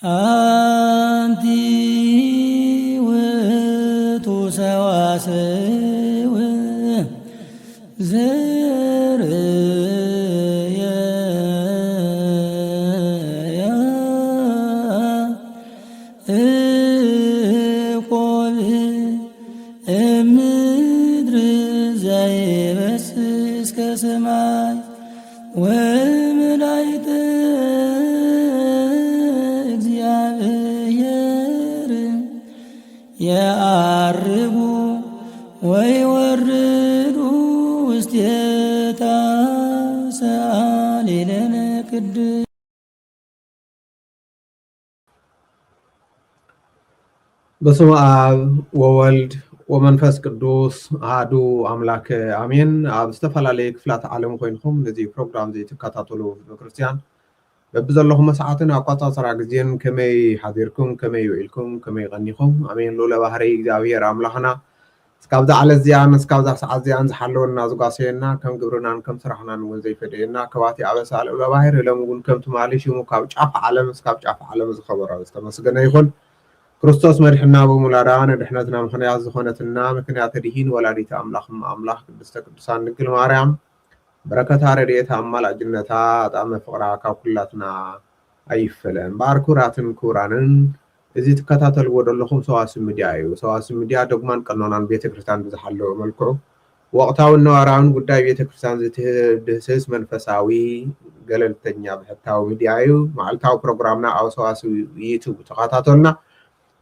أنتي وتسواسو زريا قل مدر زي بس كسماي وملايت እግዚአብሔር ያርጉ ወይወርዱ ውስቴታ ሰአሊለነ ቅድስ በስመ አብ ወወልድ ወመንፈስ ቅዱስ አሐዱ አምላክ አሜን። ኣብ ዝተፈላለየ ክፍላት ዓለም ኮይንኩም ነዚ ፕሮግራም እዚ ትከታተሉ ክርስቲያን በብዘለኹም ሰዓትን ኣቆፃፅራ ግዜን ከመይ ሓዚርኩም ከመይ ውዒልኩም ከመይ ቀኒኹም ኣሜን። ሎለ ባህሪ እግዚኣብሔር ኣምላኽና እስካብዛ ዓለት እዚኣን እስካብዛ ሰዓት እዚኣን ዝሓለወና ዝጓሰየና ከም ግብርናን ከም ስራሕናን እውን ዘይፈደየና ከባቲ ኣበሳ ልዑለ ባህሪ ሎም እውን ከም ትማሊ ሽሙ ካብ ጫፍ ዓለም እስካብ ጫፍ ዓለም ዝኸበረ ዝተመስገነ ይኹን። ክርስቶስ መድሕና ብሙላዳ ንድሕነትና ምክንያት ዝኾነትና ምክንያት ድሂን ወላዲተ ኣምላኽ ኣምላኽ ቅድስተ ቅዱሳን ድንግል ማርያም በረከታ ረድኤታ ኣማላጅነታ ጣዕመ ፍቕራ ካብ ኩላትና ኣይፈለን። እምበኣር ክቡራትን ክቡራንን እዚ ትከታተልዎ ዘለኹም ሰዋስው ሚድያ እዩ። ሰዋስው ሚድያ ዶግማን ቀኖናን ቤተክርስትያን ብዝሓለወ መልክዑ ወቕታውን ነባራውን ጉዳይ ቤተክርስትያን ዝትድህስስ መንፈሳዊ ገለልተኛ ብሕታዊ ሚድያ እዩ። መዓልታዊ ፕሮግራምና ኣብ ሰዋስው ዩቱብ ተኸታተሉና።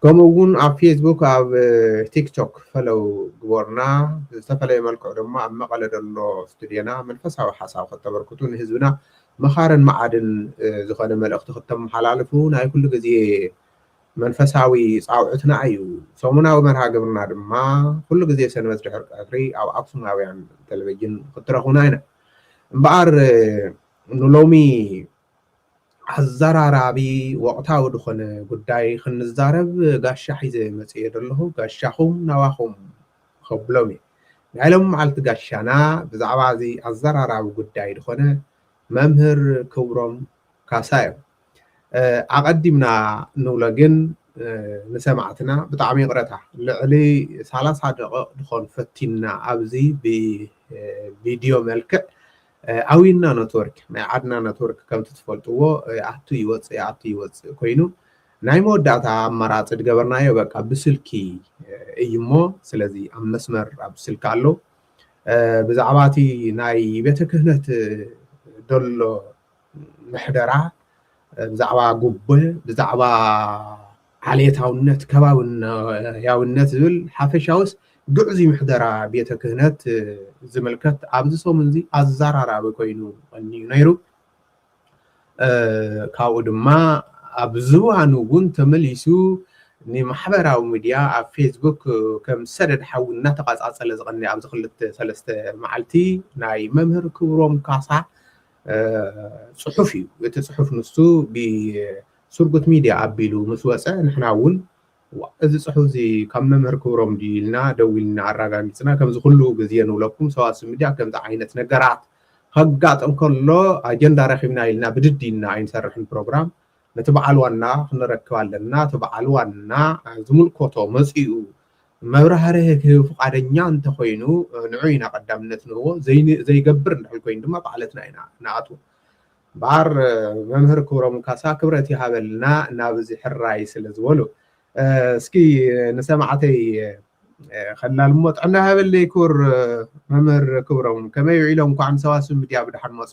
ከምኡ እውን ኣብ ፌስቡክ ኣብ ቲክቶክ ፈለው ግበርና። ዝተፈለየ መልክዑ ድማ ኣብ መቐለ ዘሎ ስቱድዮና መንፈሳዊ ሓሳብ ከተበርክቱ ንህዝብና መኻርን መዓድን ዝኾነ መልእኽቲ ከተመሓላልፉ ናይ ኩሉ ግዜ መንፈሳዊ ፃውዕትና እዩ። ሰሙናዊ መርሃ ግብርና ድማ ኩሉ ግዜ ሰንበት ድሕሪ ቀትሪ ኣብ ኣክሱማውያን ቴሌቭዥን ክትረኽቡና ኢና። እምበኣር ንሎሚ ኣዘራራቢ ወቕታዊ ዝኾነ ጉዳይ ክንዛረብ ጋሻ ሒዘ መፅየ ዘለኹ። ጋሻኹም ናባኹም ከብሎም እየ። ናይ ሎሚ መዓልቲ ጋሻና ብዛዕባ እዚ ኣዘራራቢ ጉዳይ ዝኾነ መምህር ክብሮም ካሳ እዮም። ኣቐዲምና ንብሎ ግን ንሰማዕትና ብጣዕሚ ይቕረታ ልዕሊ 30 ደቂቕ ድኾን ፈቲና ኣብዚ ብቪድዮ መልክዕ ኣዊና ኔትወርክ ናይ ዓድና ኔትወርክ ከምቲ ትፈልጥዎ ኣቱ ይወፅእ ኮይኑ ናይ መወዳእታ ኣማራፂ ድገበርናዮ በቃ ብስልኪ እዩ እሞ ስለዚ ኣብ መስመር ኣብ ስልኪ ኣሎ። ብዛዕባ እቲ ናይ ቤተ ክህነት ደሎ ምሕደራ ብዛዕባ ጉቦ ብዛዕባ ዓሌታውነት ከባብያውነት ዝብል ሓፈሻውስ ግዕዚ ምሕደራ ቤተ ክህነት ዝምልከት ኣብዚ ሰሙን እዚ ኣዘራራቢ ኮይኑ ቀኒዩ ነይሩ። ካብኡ ድማ ኣብ ዝባኑ እውን ተመሊሱ ንማሕበራዊ ሚድያ ኣብ ፌስቡክ ከም ሰደድ ሓዊ እናተቃፃፀለ ዝቐንይ ኣብዚ 2-3 መዓልቲ ናይ መምህር ክብሮም ካሳ ፅሑፍ እዩ። እቲ ፅሑፍ ንሱ ብሱርጉት ሚድያ ኣቢሉ ምስ ወፀ ንሕና እውን እዚ ፅሑፍ እዚ ካብ መምህር ክብሮም ድኢልና ደዊልና ኣረጋጊፅና ከምዚ ኩሉ ግዜ ንብለኩም ሰዋስው ሚድያ ከምዚ ዓይነት ነገራት ከጋጥም ከሎ ኣጀንዳ ረኺብና ኢልና ብድዲና ኣይንሰርሕን ፕሮግራም ነቲ በዓል ዋና ክንረክብ ኣለና። እቲ በዓል ዋና ዝምልከቶ መፂኡ መብራህርሂ ክህብ ፍቃደኛ እንተኮይኑ ንዑ ኢና ቀዳምነት ንህቦ ዘይገብር እንድሕር ኮይኑ ድማ በዓለትና ኢና ንኣቱ። እምበኣር መምህር ክብሮም ካሳ ክብረት ይሃበልና ናብዚ ሕራይ ስለ ዝበሉ እስኪ ንሰማዕተይ ከላልሞ ጥዕና ሃበለይ ክቡር መምህር ክብሮም ከመይ ውዒሎም እንኳን ሰዋስው ሚድያ ብድሓን መፁ?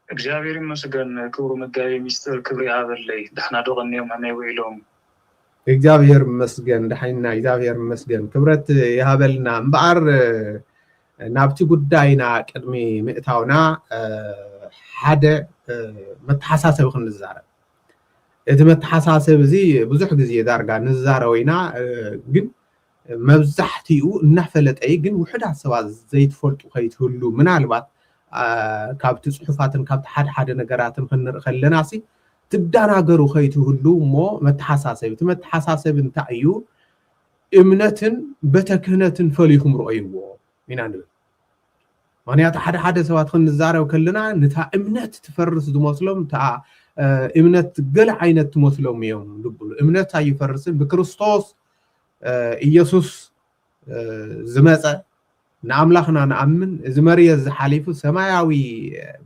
እግዚአብሔር ይመስገን። ክብሩ መጋቢ ሚስጥር ክብሪ ሃበለይ ድሕና ዶ ቀኒዮም ከመይ ውዒሎም? እግዚአብሔር ይመስገን ድሓይና እግዚአብሔር ይመስገን ክብረት ይሃበልና። እምበኣር ናብቲ ጉዳይና ቅድሚ ምእታውና ሓደ መተሓሳሰብ ክንዛረብ። እቲ መተሓሳሰብ እዚ ብዙሕ ግዜ ዳርጋ ንዛረብ ኢና ግን መብዛሕትኡ እናፈለጠይ ግን ውሕዳት ሰባት ዘይትፈልጡ ከይትህሉ ምናልባት ካብቲ ፅሑፋትን ካብቲ ሓደ ነገራትን ክንርኢ ከለና ሲ ትዳናገሩ ከይትህሉ እሞ መተሓሳሰብ እቲ መተሓሳሰብ እንታይ እዩ? እምነትን ቤተ ክህነትን ፈሊኩም ረአይዎ ኢና ንብል። ምክንያቱ ሓደ ሰባት ክንዛረብ ከለና ነታ እምነት ትፈርስ ዝመስሎም እታ እምነት ገለ ዓይነት መስሎም እዮም ልብሉ እምነት ኣይፈርስን ብክርስቶስ ኢየሱስ ዝመፀ ንኣምላኽና ንኣምን እዚ መርየት ዝሓሊፉ ሰማያዊ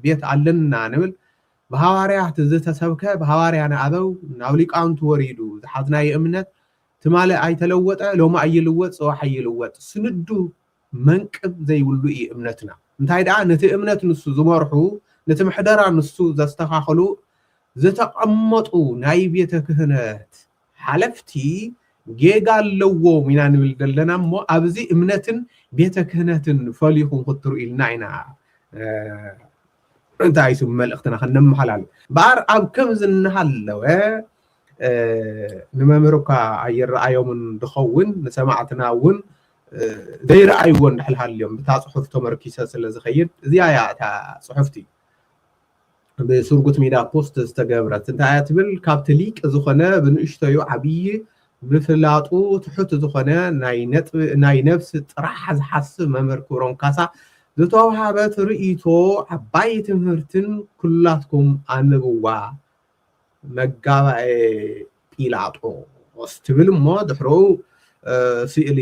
ቤት ኣለና ንብል ብሃዋርያት ዝተሰብከ ብሃዋርያና ኣበው ናብ ሊቃውንት ወሪዱ ዝሓዝናይ እምነት ትማለ ኣይተለወጠ ሎማ ኣይልወጥ ጽዋሕ ኣይልወጥ ስንዱ መንቅብ ዘይብሉ እዩ እምነትና እንታይ ደኣ ነቲ እምነት ንሱ ዝመርሑ ነቲ ምሕደራ ንሱ ዘስተኻኽሉ ዝተቐመጡ ናይ ቤተ ክህነት ሓለፍቲ ጌጋ ኣለዎም ኢና ንብል ዘለና እሞ ኣብዚ እምነትን ቤተ ክህነትን ፈሊኹም ክትሩ ኢልና ኢና እንታይ ስም መልእኽትና ከነመሓላሉ በኣር ኣብ ከምዝ እናሃለወ ንመምህርካ ኣይረኣዮምን ድኸውን ንሰማዕትና እውን ዘይረኣይዎ እንድሕልሃልዮም ብታ ጽሑፍ ተመርኪሰ ስለ ዝኸይድ እዚኣ እያ እታ ጽሑፍቲ ብስርጉት ሚድያ ፖስት ዝተገብረት እንታይ እያ ትብል ካብቲ ሊቅ ዝኾነ ብንእሽተዩ ዓብዪ ብፍላጡ ትሑት ዝኾነ ናይ ነፍሲ ጥራሕ ዝሓስብ መምህር ክብሮም ካሳ ዝተዋሃበ ትርኢቶ ዓባይ ትምህርትን ኩላትኩም ኣንብዋ መጋባኤ ጲላጦስ ትብል እሞ ድሕሪኡ ስእሊ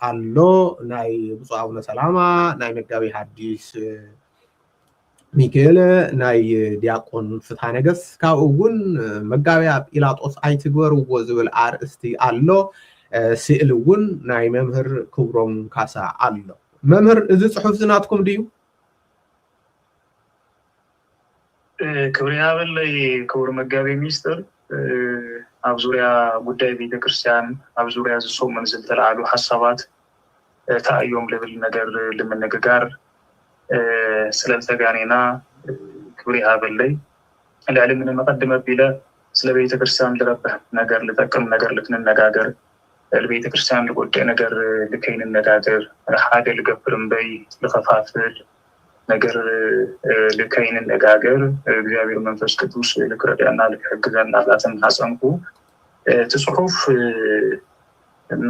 ኣሎ ናይ ብፁዕ አቡነ ሰላማ ናይ መጋቢ ሐዲስ ሚካኤል ናይ ዲያቆን ፍትሐ ነገስ ካብኡ እውን መጋቢያ ጲላጦስ ኣይትግበርዎ ዝብል ኣርእስቲ ኣሎ ስእሊ እውን ናይ መምህር ክብሮም ካሳ ኣሎ መምህር እዚ ጽሑፍ ዝናትኩም ድዩ ክብሪ ያበለይ ክብር መጋቢ ሚኒስትር ኣብ ዙርያ ጉዳይ ቤተክርስቲያን ኣብ ዙርያ ዝሶምን ዝተላዓሉ ሐሳባት ታዮም ለብል ነገር ለመነጋገር ስለልተጋኔና ክብሪ ያበለይ ለዓለ ምን መቀደመ ቢለ ስለ ቤተክርስቲያን ለረበህ ነገር ለተቀም ነገር ለተነጋገር ለቤተክርስቲያን ለጎዳይ ነገር ለከይን ነጋገር ሓደ ለገብርም በይ ለኸፋፍል ነገር ለከይን ነጋገር እግዚአብሔር መንፈስ ቅዱስ ለክረዳና ለክሕግዘና ላተን ሐሰንኩ ተጽሑፍ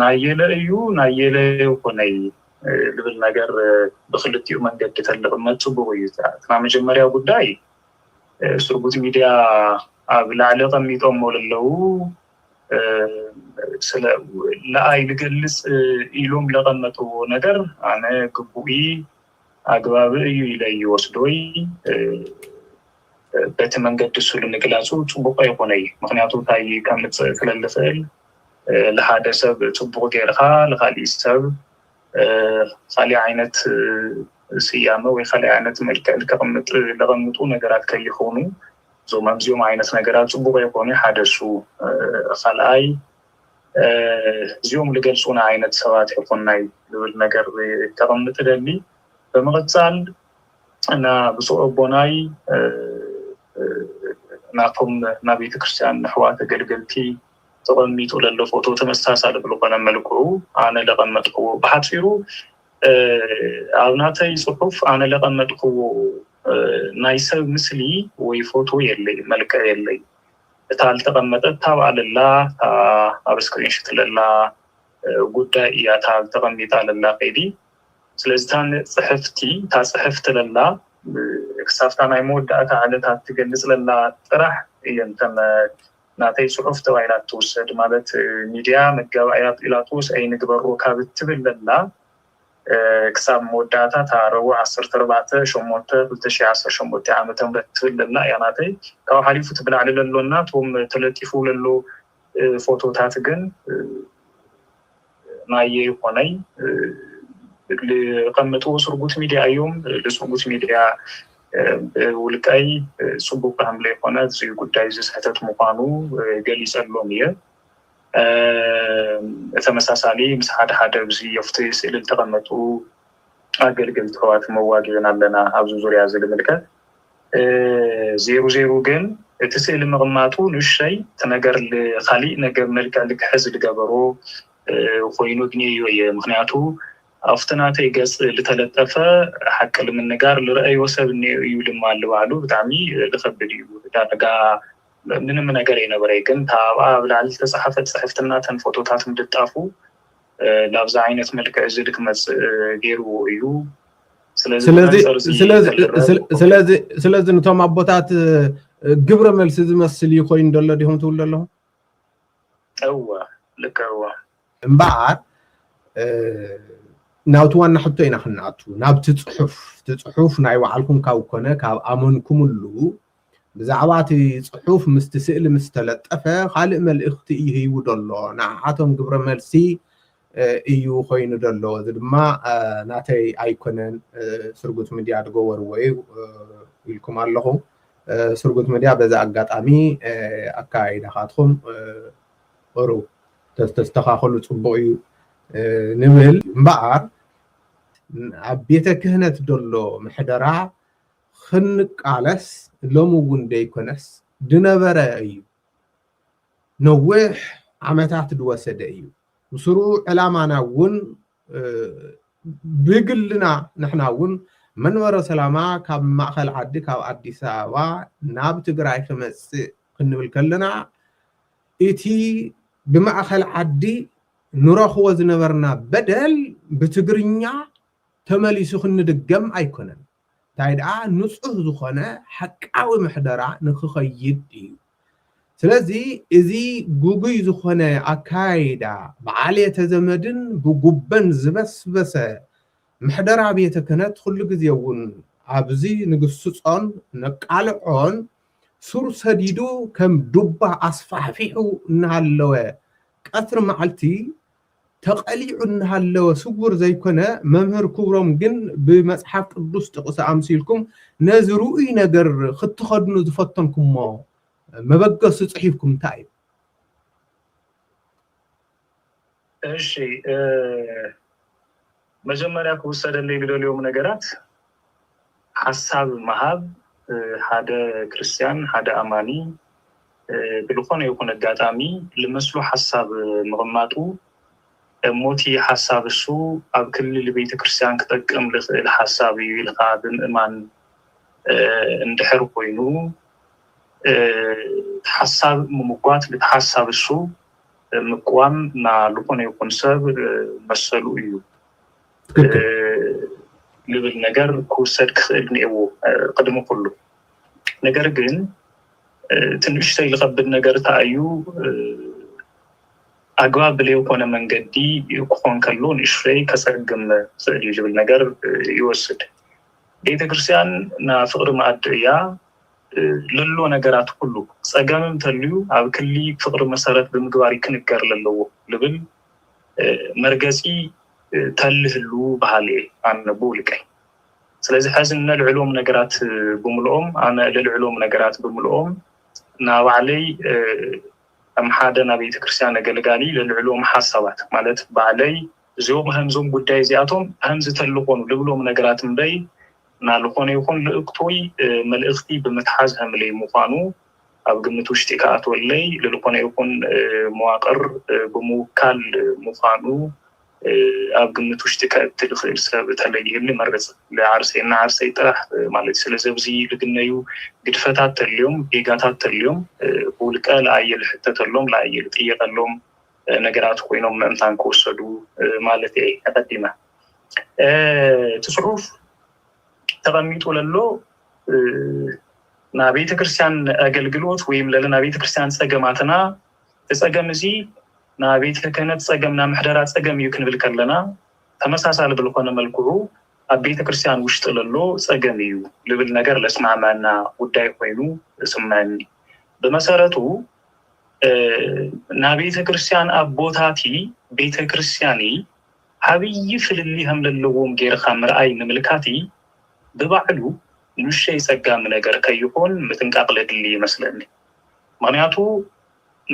ናየለዩ ኮነይ ልብል ነገር በخلتዩ መንገድ ተለቀመጡ በወይታ መጀመሪያ ጉዳይ ስርጉት ሚዲያ አብላለ ቀሚጦም ወለለው ስለ ለአይ ልገልጽ ኢሎም ለቀመጡ ነገር አነ ግቡኢ አግባብ እዩ ይለይ ወስዶይ በተመንገድ ሱሉ ንግላጹ ጽቡቅ ይሆነይ ምክንያቱም ታይ ከምጽ ስለለፈል ለሃደ ሰብ ጽቡቅ ገርኻ ለኻሊ ሰብ خالي عينت سيامة وخالي عينت ملكة لقمጡ ነገራት ከይሆኑ ዞማምዚዮም አይነት ነገራት ጽቡቅ ይሆኑ ሐደሱ خالአይ ዚዮም ለገልጹና አይነት ሰባት ይሆናይ ለብል ነገር ተቀምጥ ደሊ በመቀጻል እና ብሶ ቦናይ ናቶም ናቤተ ክርስቲያን ነህዋተ ገልገልቲ ተቆሚጡ ለለ ፎቶ ተመሳሳለ ብሎ ቀነመልኩ አነ ለቀመጥኩ በሐጽሩ አብናተይ ጽሑፍ አነ ለቀመጥኩ ናይሰብ ምስሊ ወይ ፎቶ የለይ መልከ የለይ ታል ተቀመጠ ታባለላ አብስክሪን ሽትለላ ጉዳይ ያ ታል ተቀሚጣ ለላ ቀዲ ስለዚህ ጽሕፍቲ ታጽሕፍት ለላ ክሳፍታ ናይ ሞዳታ ዓለታት ትገልጽ ለላ ጥራሕ የንተም ናተይ ጽሑፍ ተባይላት ተወሰድ ማለት ሚዲያ መጋባያ ጲላጦስ አይንግበሩ ካብትብለላ ክሳብ ሞዳታ ታረው 14 ሾሞተ 2018 ዓመተ ምህረት ትብለላ ያናተይ ካው ሐሊፉ ትብላዕ ለሎና ቶም ተለጢፉ ለሎ ፎቶታት ግን ናይ ሆነይ ለቀመጡ ስርጉት ሚዲያ አዮም ለስርጉት ሚዲያ ውልቃይ ጽቡቅ ሐምለ ሆነ እዚ ጉዳይ ዝሰተት መቋኑ ገሊጸሎም የ ተመሳሳሊ መስሐደ ሓደ ብዚ የፍት ስዕል ተቀመጡ አገልግል ተዋት መዋጊና ለና አብዙ ዙሪያ ዝልምልከ 00 ግን ተስዕል መቅማጡ ንሽይ ተነገር ለኻሊ ነገር መልካ ለክሕዝ ለገበሮ ኮይኑ ግን ምክንያቱ አፍተናተ ይገጽ ለተለጠፈ ሐቅ ለምንጋር ለራይ ወሰብ ነው ይልማል ባሉ በጣም ለከበድ ይዳጋ ምንም ነገር የነበረ ግን ታባ ብላል ተጻፈት ጽሕፍትና ተን ፎቶታት ምድጣፉ ላብዛ አይነት መልከ እዝልክ መጽ ገሩ እዩ ስለዚህ ንቶም አቦታት ግብረ መልስ ዝመስል ይኮይ እንደለ ዲሆም ትውለለሁ ልከዋ እምባር ናውቱ ዋና ሕቶ ኢና ክናቱ ናብቲ ጽሑፍ ናይ ባዕልኩም ካብ ኮነ ካብ ኣመንኩምሉ ብዛዕባ እቲ ጽሑፍ ምስቲ ስእሊ ምስ ተለጠፈ ካልእ መልእኽቲ እዩ ሂቡ ደሎ ንዓቶም ግብረ መልሲ እዩ ኮይኑ ደሎ እዚ ድማ ናተይ ኣይኮነን ስርጉት ሚድያ ድገበርዎ እዩ ኢልኩም ኣለኹም ስርጉት ሚድያ በዛ ኣጋጣሚ ኣካይዳኻትኩም ቁሩ ተስተኻኸሉ ጽቡቕ እዩ ንብል እምበኣር ኣብ ቤተ ክህነት ደሎ ምሕደራ ክንቃለስ ሎሙ እውን ደይኮነስ ድነበረ እዩ ነዊሕ ዓመታት ድወሰደ እዩ ምስሩ ዕላማና እውን ብግልና ንሕና እውን መንበረ ሰላማ ካብ ማእኸል ዓዲ ካብ ኣዲስ ኣበባ ናብ ትግራይ ክመጽእ ክንብል ከለና እቲ ብማእኸል ዓዲ ንረኽቦ ዝነበርና በደል ብትግርኛ ተመሊሱ ክንድገም ኣይኮነን እንታይ ደኣ ንጹህ ዝኾነ ሓቃዊ ምሕደራ ንክኸይድ እዩ ስለዚ እዚ ጉጉይ ዝኾነ ኣካይዳ ብዓልየተ ዘመድን ብጉበን ዝበስበሰ ምሕደራ ቤተ ክህነት ኩሉ ግዜ እውን ኣብዚ ንግስጾን ነቃልዖን ሱር ሰዲዱ ከም ዱባ ኣስፋሕፊሑ እናሃለወ ቀትሪ መዓልቲ ተቐሊዑ እናሃለወ ስጉር ዘይኮነ መምህር ክብሮም ግን ብመጽሓፍ ቅዱስ ጥቕሲ ኣምሲልኩም ነዚ ርኡይ ነገር ክትኸድኑ ዝፈተንኩሞ መበገሱ ጽሒፍኩም እንታይ እሺ መጀመሪያ ክውሰደለይ ልደልዮም ነገራት ሓሳብ መሃብ ሓደ ክርስቲያን ሓደ ኣማኒ ብልኾነ ይኹን ኣጋጣሚ ልመስሉ ሓሳብ ምቕማጡ ሞቲ ሓሳብ እሱ ኣብ ክልል ቤተ ክርስቲያን ክጠቅም ልኽእል ሓሳብ እዩ ኢልካ ብምእማን እንድሕር ኮይኑ ሓሳብ ምምጓት ልትሓሳብ እሱ ምቅዋም ና ልኾነ ይኹን ሰብ መሰሉ እዩ ልብል ነገር ክውሰድ ክኽእል ነይዎ ቅድሚ ኩሉ ነገር ግን ትንሽተይ ልኸብድ ነገር ታዩ ኣግባብ ብለይኮነ መንገዲ ክኾን ከሎ ንእሽተይ ከጸግም ክኽእል እዩ ዝብል ነገር ይወስድ ቤተ ክርስቲያን ና ፍቅሪ ማኣዲ እያ ለሎ ነገራት ኩሉ ጸገምም ተልዩ ኣብ ክሊ ፍቅሪ መሰረት ብምግባር ይክንገር ለለዎ ልብል መርገጺ ተልህሉ ባህል ኣነ ብውልቀይ ስለዚ ሕዚ ነልዕሎም ነገራት ብምልኦም ኣነ ልልዕሎም ነገራት ብምልኦም ናባዕለይ ኣምሓደ ናብ ቤተ ክርስቲያን ኣገልጋሊ ልልዕሎም ሓሳባት ማለት ባዕለይ እዚኦም ህምዞም ጉዳይ እዚኣቶም ህምዝ ተልኾኑ ልብሎም ነገራት እምበይ ናልኾነ ይኹን ልእክቶይ መልእኽቲ ብምትሓዝ ህምለይ ምዃኑ ኣብ ግምት ውሽጢ ከኣትወለይ ልልኾነ ይኹን መዋቕር ብምውካል ምዃኑ ኣብ ግምት ውሽጢ ከእትል ክእል ሰብ ተለይህሊ መርገጽ ለዓርሰይና ዓርሰይ ጥራሕ ማለት ስለዚ ኣብዚ ልግነዩ ግድፈታት ተልዮም ጌጋታት ተልዮም ብውልቀ ለኣየ ልሕተተሎም ለኣየ ልጥየቐሎም ነገራት ኮይኖም ምእንታን ክወሰዱ ማለት እየ ተቐዲመ እቲ ጽሑፍ ተቐሚጡ ለሎ ና ቤተ ክርስቲያን ኣገልግሎት ወይም ለለና ቤተ ክርስቲያን ጸገማትና ተጸገም እዚ ና ቤተ ክህነት ጸገምና ምሕደራ ጸገም እዩ ክንብል ከለና ተመሳሳሊ ብልኾነ መልክዑ ኣብ ቤተ ክርስቲያን ውሽጢ ለሎ ጸገም እዩ ልብል ነገር ለስማዕማና ጉዳይ ኮይኑ ስምዐኒ ብመሰረቱ ና ቤተ ክርስቲያን ኣቦታቲ ቤተ ክርስቲያኒ ዓብይ ፍልሊ ከም ለለዎም ጌርካ ምርኣይ ንምልካቲ ብባዕሉ ንእሽተይ ጸጋሚ ነገር ከይኾን ምጥንቃቕ ለድሊ ይመስለኒ ምክንያቱ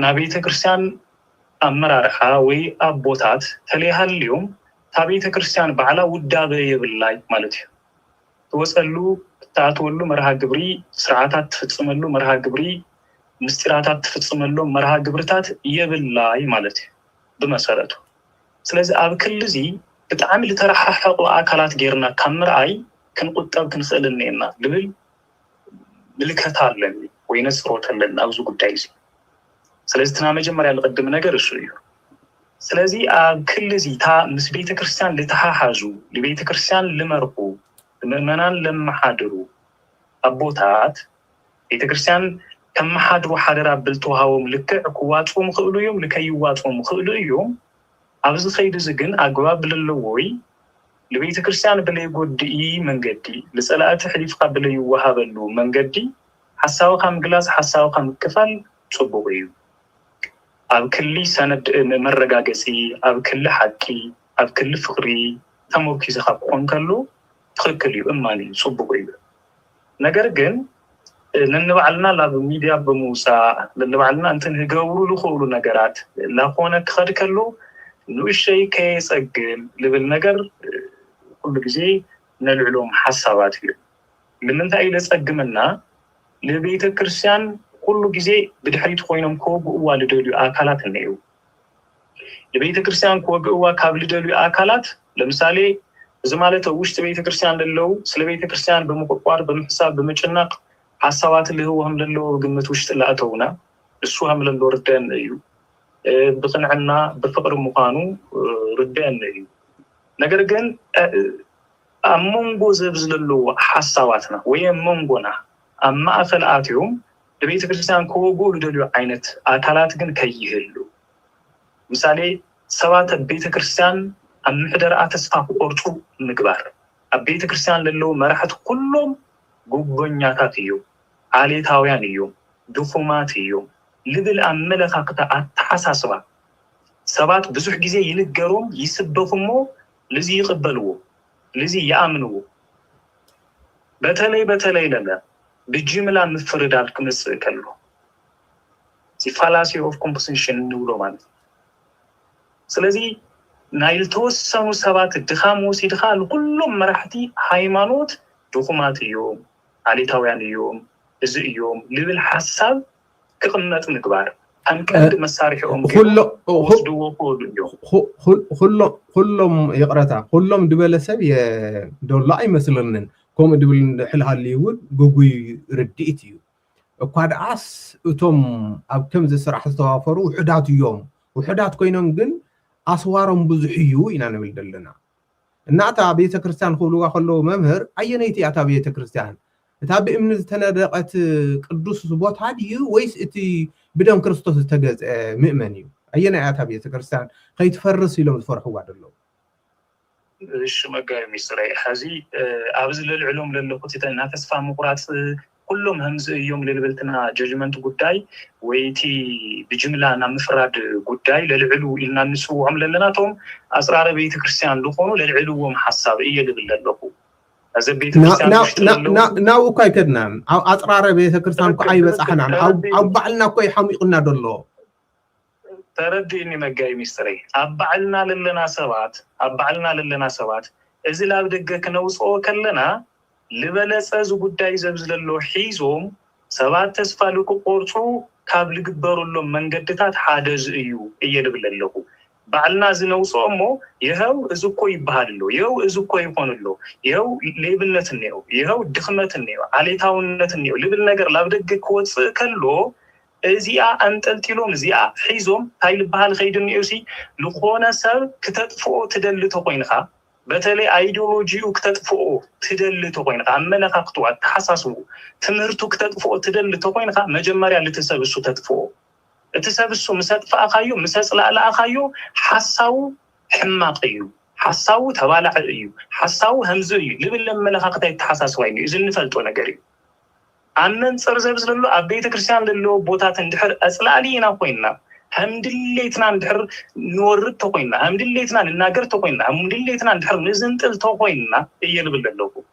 ና ቤተ ክርስቲያን ኣመራርሓ ወይ ኣቦታት ተለይሃልዮም ታ ቤተ ክርስቲያን ባዕላ ውዳበ የብላይ ማለት እዩ ትወፀሉ ተኣትወሉ መርሃ ግብሪ ስርዓታት ትፍጽመሉ መርሃ ግብሪ ምስጢራታት ትፍጽመሉ መርሃ ግብርታት የብላይ ማለት እዩ ብመሰረቱ ስለዚ ኣብ ክልዚ ብጣዕሚ ልተረሓሐቁ ኣካላት ጌርና ካብ ምርኣይ ክንቁጠብ ክንኽእል እኔና ልብል ምልከታ ኣለኒ ወይ ነጽሮት ኣለኒ ኣብዚ ጉዳይ እዚ ስለዚ ትና መጀመርያ ልቀድም ነገር እሱ እዩ ስለዚ ኣብ ክልዚ ታ ምስ ቤተ ክርስቲያን ልተሓሓዙ ለቤተ ክርስቲያን ልመርሑ ምእመናን ለመሓድሩ ኣቦታት ቤተክርስቲያን ከመሓድሩ ሓደራ ብልተዋሃቦም ልክዕ ክዋፅኦም ክእሉ እዮም ልከይዋፅኦም ክእሉ እዮም ኣብዚ ኸይዲ እዚ ግን ኣግባብ ብለለዎይ ለቤተክርስቲያን ብለይጎድኢ መንገዲ ለጸላእቲ ሕሊፍካ ብለይዋሃበሉ መንገዲ ሓሳብካ ምግላጽ ሓሳብካ ምክፋል ጽቡቕ እዩ ኣብ ክሊ ሰነድ መረጋገጺ ኣብ ክሊ ሓቂ ኣብ ክሊ ፍቅሪ ተመርኪዝካ ክኾን ከሎ ትክክል እዩ እማኒ ጽቡቕ እዩ ነገር ግን ነንባዕልና ላብ ሚዲያ በመውፃእ ነንባዕልና እንትን ህገብሩ ልኽእሉ ነገራት ላኾነ ክኸድ ከሎ ንእሽተይ ከየጸግም ልብል ነገር ኩሉ ግዜ ነልዕሎም ሓሳባት እዩ ንምንታይ ለጸግምና ለቤተ ክርስቲያን ኩሉ ግዜ ብድሕሪት ኮይኖም ክወግእዋ ልደልዩ ኣካላት እነዩ ለቤተ ክርስቲያን ክወግእዋ ካብ ልደልዩ ኣካላት ለምሳሌ እዚ ማለት ውሽጢ ቤተ ክርስቲያን ለለው ስለ ቤተ ክርስቲያን በመቆቋር በመሕሳብ በመጨናቅ ሓሳባት ልህወም ለለው ግምት ውሽጢ ላእተውና እሱ ሃምለን ርደን እዩ ብቅንዕና ብፍቅሪ ምዃኑ ርደን እዩ ነገር ግን ኣብ መንጎ ዘብዝለለው ሓሳባትና ወይ መንጎና ኣብ ማእከል ኣትዮም ለቤተ ክርስቲያን ክወግኡ ልደልዩ ዓይነት ኣካላት ግን ከይህሉ ምሳሌ ሰባት ቤተ ክርስቲያን ኣብ ምሕደራ ተስፋ ክቆርጹ ምግባር ኣብ ቤተ ክርስቲያን ለለው መራሕቲ ኩሎም ጉቦኛታት እዮም ዓሌታውያን እዮም ድኹማት እዮም ልብል ኣመለኻኽታ ኣተሓሳስባ ሰባት ብዙሕ ግዜ ይንገሮም ይስበኹሞ ለዚ ይቕበልዎ ለዚ ይኣምንዎ በተለይ ለለ ብጅምላ ምፍርዳል ክምጽእ ከሎ fallacy of composition ንብሎ ማለት ስለዚ ናይ ተወሰኑ ሰባት ድኻም ወሲድኻ ለኩሎም መራሕቲ ሃይማኖት ድኹማት እዮም ዓሌታውያን እዮም እዚ እዮም ልብል ሓሳብ ክቕመጥ ምግባር አንቀድ መሳሪሕኦም ሁሉም ይቅረታ ሁሉም ድበለሰብ የዶላ አይመስልንን ኮም ድብል ሕልሃልይውን ጉጉይ ርድኢት እዩ እኳ ደኣስ እቶም ኣብ ከምዚ ስራሕ ዝተዋፈሩ ውሕዳት እዮም ውሕዳት ኮይኖም ግን ኣስዋሮም ብዙሕ እዩ ኢና ንብል ዘለና እናታ ቤተ ክርስቲያን ክብልዋ ከለዉ መምህር ኣየነይቲ ኣታ ቤተ ክርስቲያን እታ ብእምነት ዝተነደቀት ቅዱስ ቦታ ድዩ ወይስ እቲ بدون كريستوس تجاز مؤمن أينا أتى بيتكرستان خيت فرس يلوم تفرحوا بعد الله. إيش ما جاي مصري هذه أبزل العلوم للي قلت أنا تسفى مقرات كلهم همز يوم اللي بلتنا جاجمنت قداي ويتي بجملة أنا مفرد قداي للعلو إلنا نسوع عمل لنا توم أسرار بيتكرستان لخونو للعلو محساب إيه اللي بلدلقو. ناو كاي كدنا أسرار بيتكرستان كأي بس إحنا أو بعلنا كوي حميقنا دلله. تردي إني ما جاي مصري أبعلنا للنا سوات إذا لا بدك كنوس أو كلنا لبلس أزو قداي زبزل له حيزهم سوات تسفالو كقرصو كابل قبروا لهم من قدتات حادز إيو إيالي بلله بعلنا زنوس أمو يهو إزو كوي بهاللو يهو إزو كوي بونلو يهو ليبلنة النيو يهو دخمة النيو عليتاونة النيو لبل نقر لا بدك كوتس كلو زيا أنتلتيلهم زيا حيزهم هاي البحال خيدون يوسي لخونا سر كتطفو تدل تقوينها بتالي ايديولوجيو كتطفو تدل تقوينها عملها قطوع تحساسو تمرتو كتطفو تدل تقوينها مجمريا لتسابسو تطفو تسابسو مساتفا اخايو مساصلا لا اخايو حساو حماقيو حساو تبالع ايو حساو همزيو لبل لملها قطاي تحساس ويني اذا نفلطو نغري أنن صرزب زللو أبيت كريستيان للو بوتات اندحر أصلالينا قوينا همدليتنا اندحر نورد تقوينا همدليتنا نناقر تقوينا همدليتنا اندحر نزنتل تقوينا يلبل للوكو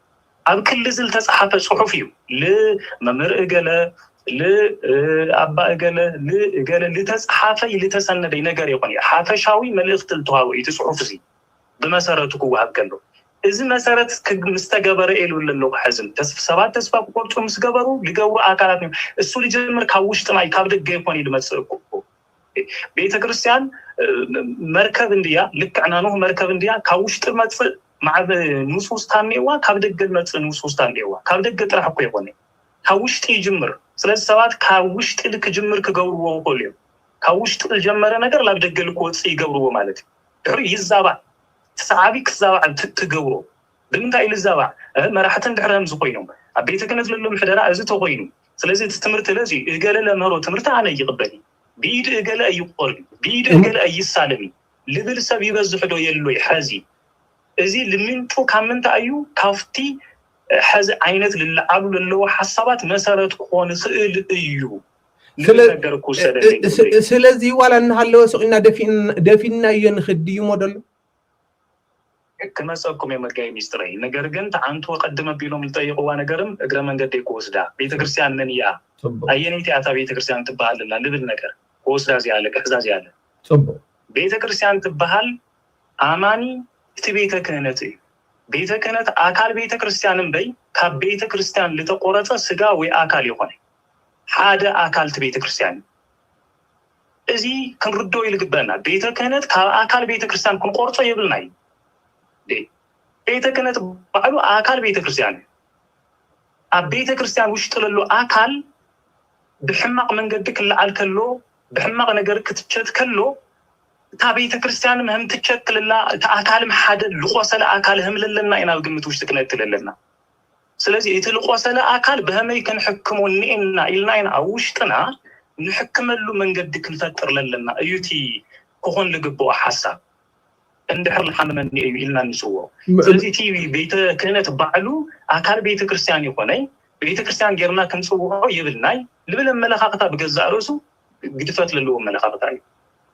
أب كل زل تصحف صحفيو لممر إقالة لأبا إقالة لإقالة لتصحافي لتسند ينقر يقوني حافشاوي ملغت التواوي تصحف زي بمسارتكو وهبكالو إذا مسارات مستجبر إلو للو حزم سبات تسفى بقولتو مستجبرو لجورو أكلاتني السولي جمر كاوش تماي كابد جيبوني لمسكو بيت كريستيان مركب انديا لك عنانوه مركب انديا كاوش تماس مع نصوص تانيوا كابد جمر نصوص تانيوا كابد جتر حكو يبوني كاوش تيجمر سلس سبات كاوش تلك جمر كجورو قوليو كاوش تجمر نجر لا بدك الكوت يجورو مالتي حري يزابع تسعابيك الزاوع تقورو بمنتا إلى الزاوع مراحة دحرهم زقينهم أبيتك نزل لهم حدراء أزي تقينهم ስለዚህ ትምህርት ለዚህ እገለ ለመሮ ትምህርት አነ ይቅበል ቢድ እገለ ይቆል ቢድ እገለ ይሳለሚ ልብል ሰብ ይበዝሕ ዶ የሎይ ሐዚ እዚ ልምንጩ ካምንታ እዩ ካፍቲ ሐዚ አይነት ለዓሉ ለለው ሐሳባት መሰረት ሆነ ስዕል እዩ ስለዚህ ዋላ እንሃለው ሰውና ደፊና የንخدي ሞዴል ከመሰኩም የመጋይ ሚስጥራይ ነገር ግን አንተ ወቀደመ ቢሎም ልጠይቁዋ ነገርም እግረ መንገድ ይቆስዳ ቤተክርስቲያን ነን ያ አየኔት ያታ ቤተክርስቲያን ትባልና ልብል ነገር ቆስዳ ያለ ከዛዝ ያለ ቤተክርስቲያን ትባል አማኒ ትቤተ ክህነት ቤተ ክህነት አካል ቤተክርስቲያንም በይ ከቤተክርስቲያን ለተቆረጠ ስጋ ወይ አካል ይሆን ሓደ አካል ቤተክርስቲያን እዚ ክንርዶ ይልግበና ቤተ ክህነት ከአካል ቤተክርስቲያን ክንቆርጦ ይብልናይ ቤተ ክህነት ባሉ አካል ቤተክርስቲያን ቤተክርስቲያን ውሽጥ ለሎ አካል በሕማቅ መንገድ ክልዓል ከሎ በሕማቅ ነገር ክትቸት ከሎ ታ ቤተክርስቲያን መህም ትቸክልላ ተአካልም ሓደ ልቆሰለ አካል ህምልልና ኢና ግምት ውሽጥ ክነትለልና ስለዚህ የተልቆሰለ አካል በህመይ ከንሕክሙ ንኢና ኢልናይና አውሽጥና ንሕክመሉ መንገድ ክንፈጥር ለለና እዩቲ ኮሆን ልግቦ ሐሳብ እንደህር ለሐመን ኢልና ንስዎ ስለዚህ ቲቪ ቤተ ክህነት ባዕሉ አካል ቤተ ክርስቲያን ይሆነይ ቤተ ክርስቲያን ገርና ክንጽውዖ ይብልናይ ልብል መለኻቅታ በገዛ ርሱ ግድፈት ለለው መለኻቅታ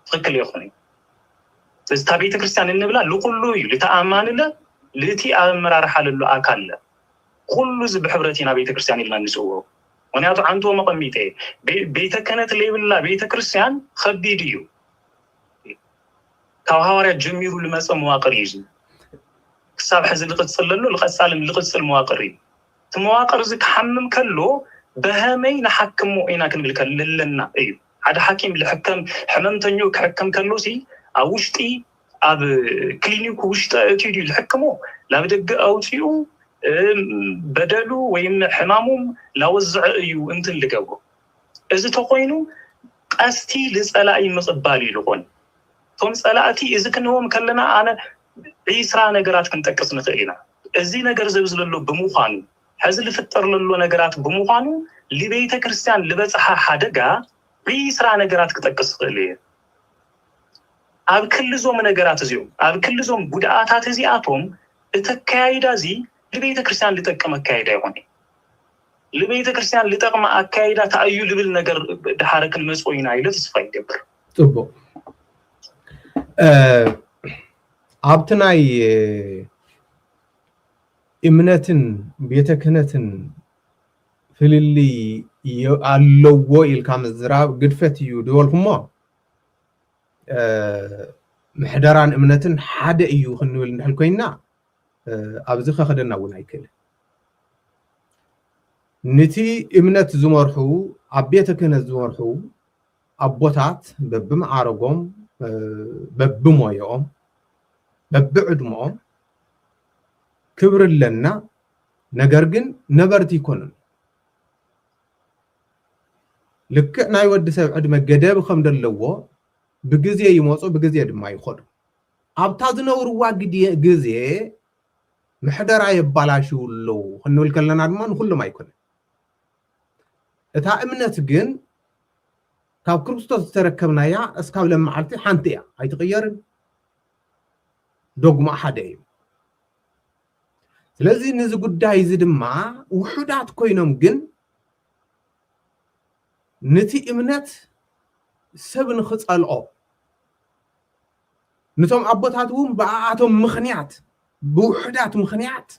ትክክል ይሆነይ ስለዚህ ታ ቤተ ክርስቲያን እንብላ ለኩሉ ለተአማንለ ለቲ አመራር ሐለሉ አካል كل ز بحبرتنا بيت كريستيان إلنا نسوه ونياتو عنتو مقميته بيت كانت ليبلا بيت كريستيان خبيديو كوهارة جميرو لمسا مواقر يجي كساب حزن لقصل له لقصالم لقصل مواقري تمواقر زك حمم كله بهامي نحكمو إينا كنبلك للنا أيو هذا حكيم لحكم حمم تنيو كحكم كله سي أوشتي أب كلينيكو وشتا تيدي لحكمو لا بدق أوتيو بدلو ويم حمامهم لوزع ايو انت اللي جابو اذا تقوينو قستي لصلاي مصبالي لهون ثم صلاتي اذا كنهم كلنا انا عيسرا نغرات كنتقص نخينا ازي ነገር ዘብዝለሎ በመሆኑ حزل ፍጠር ለሎ ነገራት በመሆኑ ለቤተ ክርስቲያን ለበጽሐ ሐደጋ عيسራ ነገራት ከጠቅስ ለየ አብ ክልዞም ነገራት እዚው አብ ክልዞም ጉዳአታት እዚአቶም እተካይዳዚ ለቤተ ክርስቲያን ለጠቀመ አካይዳ ይሆን ለቤተ ክርስቲያን ለጠቅመ አካይዳ ታዩ ልብል ነገር ዳሐረክን መስቆይና አይለት ስፋይደብር ጥቦ አብትናይ እምነትን ቤተ ክህነትን ፍልሊ አለዎ ኢልካም ዝራብ ግድፈት እዩ ደወልኩሞ محدران እምነትን ሓደ እዩ ክንብል እንድልኮይና ኣብዚ ከኸደና እውን ኣይክእል ነቲ እምነት ዝመርሑ ኣብ ቤተ ክህነት ዝመርሑ ኣቦታት በብመዓረጎም በብሞዮኦም በብዕድሞኦም ክብር ኣለና ነገር ግን ነበርቲ ይኮኑን ልክዕ ናይ ወዲ ሰብ ዕድመ ገደብ ከም ደለዎ ብግዜ ይመፁ ብግዜ ድማ ይኸዱ ኣብታ ዝነብርዋ ግዜ محدرا يبالاشو لو خنول كلنا دمان كلهم አይኮነ እታ እምነት ግን ካብ ክርስቶስ ተረከብናያ እስካብ ለማዓልቲ ሓንቲያ አይተቀየርን ዶግማ ሓደ እዩ ስለዚህ ነዚ ጉዳይ እዚ ድማ ውሑዳት ኮይኖም ግን ነቲ እምነት ሰብ ንኽጸልኦ ነቶም ኣቦታት እውን በኣቶም ምኽንያት بوحدات مخنيات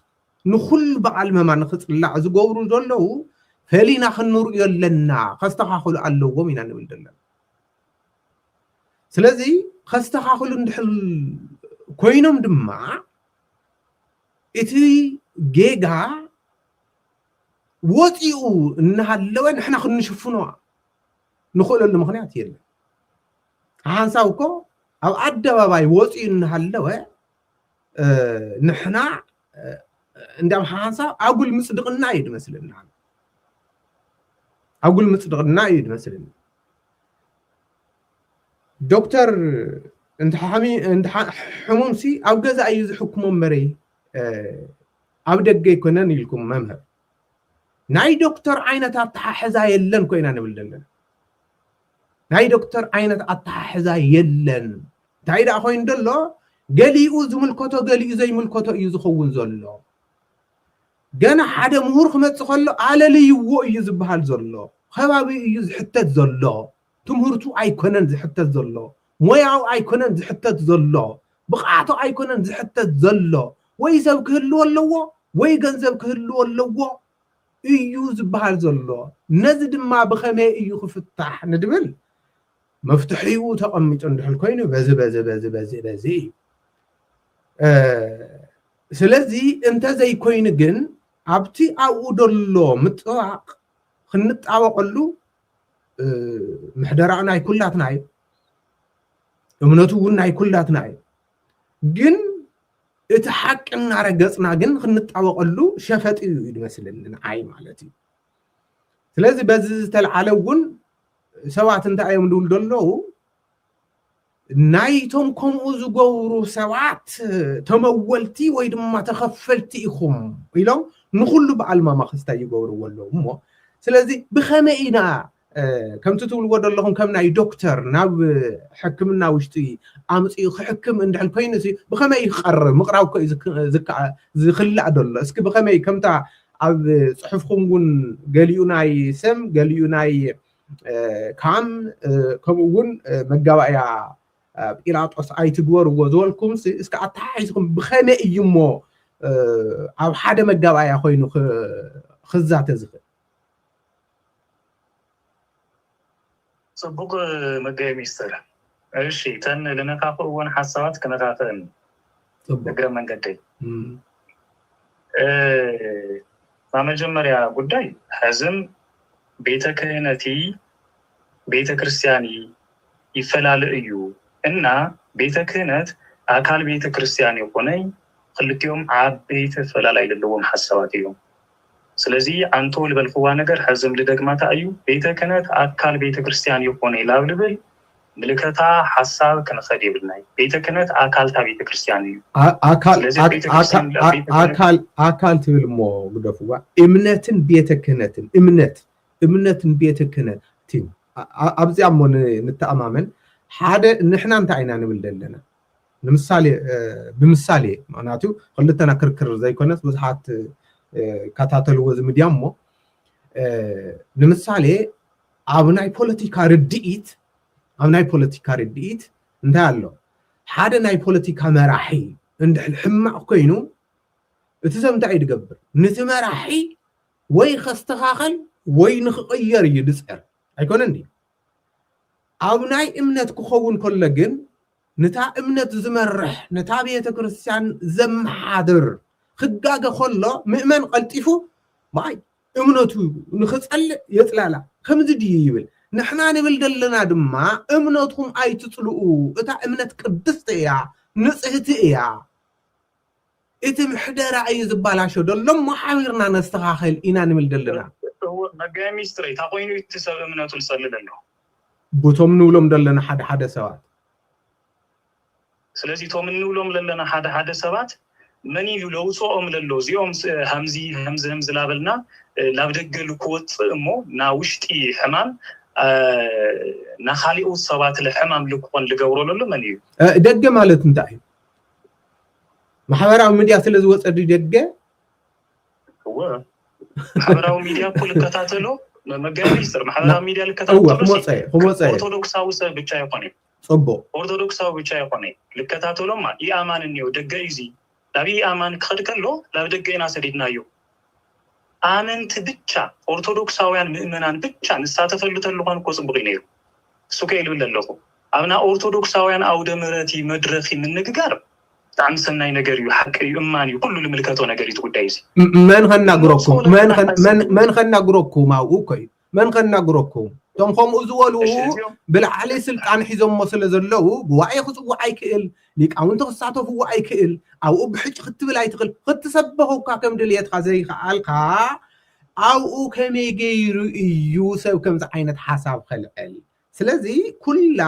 نخل بعلم ما نخصلع زغورو زلو فلينا خنور يلنا خستخاخل علو مينا نبل دلنا ስለዚህ خستخاخل እንድሕል ኮይኖም ድማ እቲ ጌጋ ወጪኡ እንሃለወ ንሕና ክንሽፍኖ ንኽእለሉ ምክንያት የለን ሓንሳውኮ ኣብ ኣደባባይ ወጪኡ እንሃለወ نحنا عندما حاسة أقول مصدقنا يد مثلنا أقول مصدقنا يد مثلنا دكتور انت حمومسي أو جزء أيز حكم مري أو دقي كنن لكم ممهر ናይ ዶክተር ዓይነት ኣተሓሕዛ የለን ኮይና ንብል ዘለና ናይ ዶክተር ዓይነት ኣተሓሕዛ የለን እንታይ ዳ ኮይኑ ደሎ ገሊኡ ዝምልከቶ ገሊኡ ዘይምልከቶ እዩ ዝኸውን ዘሎ ገና ሓደ ምሁር ክመጽእ ከሎ ኣለልይዎ እዩ ዝበሃል ዘሎ ከባቢ እዩ ዝሕተት ዘሎ ትምህርቱ ኣይኮነን ዝሕተት ዘሎ ሞያው ኣይኮነን ዝሕተት ዘሎ ብቕዓቱ ኣይኮነን ዝሕተት ዘሎ ወይ ሰብ ክህልዎ ኣለዎ ወይ ገንዘብ ክህልዎ ኣለዎ እዩ ዝበሃል ዘሎ ነዚ ድማ ብኸመይ እዩ ክፍታሕ ንድብል መፍትሒኡ ተቐሚጡ እንድሕል ኮይኑ በዚ ስለዚ እንተ ዘይኮይኑ ግን ኣብቲ ኣብኡ ደሎ ምጥባቕ ክንጣበቐሉ ምሕደራኡ ናይ ኩላትና እዩ እምነቱ እውን ናይ ኩላትና እዩ ግን እቲ ሓቂ እናረገፅና ግን ክንጣበቐሉ ሸፈጥ እዩ ይመስለኒ ንዓይ ማለት እዩ ስለዚ በዚ ዝተልዓለ እውን ሰባት እንታይ እዮም ድብል ደለዉ ናይቶም ከምኡ ዝገብሩ ሰባት ተመወልቲ ወይ ድማ ተኸፈልቲ ኢኹም ኢሎም ንኩሉ በዓል ማማኽስታ ይገብርዎ ኣለዉ እሞ ስለዚ ብኸመይ ኢና ከምቲ ትብልዎ ዘለኹም ከም ናይ ዶክተር ናብ ሕክምና ውሽጢ ኣምፂኡ ክሕክም እንድሕል ኮይኑ ብኸመይ ክቐርብ ምቕራብ ኮ ዝኽላእ ደሎ እስኪ ብኸመይ ከምታ ኣብ ፅሑፍኩም እውን ገሊኡ ናይ ሰም ገሊኡ ናይ ካም ከምኡ እውን መጋባእያ ጲላጦስ ኣይትግበርዎ ዝበልኩም እስኪ ኣተሓሒዝኩም ብኸመይ እዩ እሞ ኣብ ሓደ መጋባእያ ኮይኑ ክዛተ ዝኽእል ጽቡቕ መጋቢ ሚኒስትር እሺ ተን ለነካኽእዎን ሓሳባት ክነካኽእን እግረ መንገዲ በመጀመሪያ ጉዳይ ሕዝም ቤተ ክህነቲ ቤተ ክርስቲያኒ ይፈላል እዩ እና ቤተ ክህነት አካል ቤተ ክርስቲያን የሆነኝ ክልቲኦም ዓበይቲ ፈላላይ ዘለዎም ሓሳባት እዮም ስለዚህ አንቶ ልበልክዋ ነገር ሕዝም ልደግማታ እዩ ቤተ ክህነት አካል ቤተ ክርስቲያን የሆነ ላብልብል ምልከታ ሐሳብ ከነኸድ ይብልናይ ቤተ ክህነት አካልታ ቤተ ክርስቲያን እዩ አካል ትብልሞ ግደፍዋ እምነትን ቤተ ክህነትን እምነትን ቤተ ክህነትን ኣብዚያ ሞ ንተኣማመን ሓደ ንሕና እንታይ ኢና ንብል ዘለና ንምሳሌ ብምሳሌ ማናቱ ክልተና ክርክር ዘይኮነስ ብዙሓት ከታተልዎ ዝምድያ እሞ ንምሳሌ ኣብ ናይ ፖለቲካ ርድኢት እንታይ ኣሎ ሓደ ናይ ፖለቲካ መራሒ እንድሕል ሕማቕ ኮይኑ እቲ ሰብ እንታይ ይድገብር ነቲ መራሒ ወይ ከስተኻኸል ወይ ንክቕየር እዩ ድፅዕር ኣይኮነን ዲ ኣብ ናይ እምነት ክኸውን ከሎ ግን ነታ እምነት ዝመርሕ ነታ ቤተ ክርስቲያን ዘመሓድር ክጋገ ከሎ ምእመን ቀልጢፉ ማይ እምነቱ ንኽፀልእ የፅላላ ከምዚ ድዩ ይብል ንሕና ንብል ዘለና ድማ እምነትኩም ኣይትፅልኡ እታ እምነት ቅድስቲ እያ ንፅህቲ እያ እቲ ምሕደራ እዩ ዝባላሾ ደሎም ሓቢርና ነስተኻኸል ኢና ንብል ዘለና መጋቢ ሚኒስትር እታ ኮይኑ እቲ ሰብ እምነቱ ዝፀልእ ኣሎ ቦቶም ንብሎም ዘለና ሓደ ሰባት ስለዚህ ቶም ንብሎም ዘለና ሓደ ሰባት መን እዩ ለውፅኦም ለሎ እዚኦም ሃምዚ ላበልና ናብ ደገ ልክወፅእ እሞ ና ውሽጢ ሕማም ናኻሊኡ ሰባት ለሕማም ልክኾን ልገብሮ ለሎ መን እዩ ደገ ማለት እንታይ እዩ ማሕበራዊ ሚድያ ስለ ዝወፀ ደገ ማሕበራዊ ሚድያ እኮ ልከታተሎ መጋቢ ሚኒስትር ማሕበራዊ ሚድያ ልከታተሎ ኦርቶዶክሳዊ ሰብ ብቻ ይኾነ ጽቡቕ ኦርቶዶክሳዊ ብቻ ይኾነ ልከታተሎማ ይኣማን እንዮ ደገ እዩ ላቢ ኣማን ክኸድ ከሎ ላብ ደገ ኢና ሰዲድናዮ ኣመንቲ ብቻ ኦርቶዶክሳውያን ምእመናን ብቻ ንሳተፈሉ ተልኾን እኮ ጽቡቕ እዩ ነይሩ እሱ ከይልብል ኣለኹ ኣብና ኦርቶዶክሳውያን ኣውደ ምሕረቲ መድረኺ ምንግጋር ብጣዕሚ ሰናይ ነገር እዩ ሓቂ እዩ እማን እዩ ኩሉ ልምልከቶ ነገር እዩ ጉዳይ እዚ መን ከናግረኩም ኣብኡ እኮ እዩ መን ከናግረኩም ቶም ከምኡ ዝበሉ ብላዕሊ ስልጣን ሒዞሞ ስለ ዘለው ጉባኤ ክፅዋዕ ኣይክእል ሊቃውንቲ ክሳተፍዎ ኣይክእል ኣብኡ ብሕጭ ክትብል ኣይትኽእል ክትሰበኹካ ከም ድልየትካ ዘይከኣልካ ኣብኡ ከመይ ገይሩ እዩ ሰብ ከምዚ ዓይነት ሓሳብ ከልዕል ስለዚ ኩላ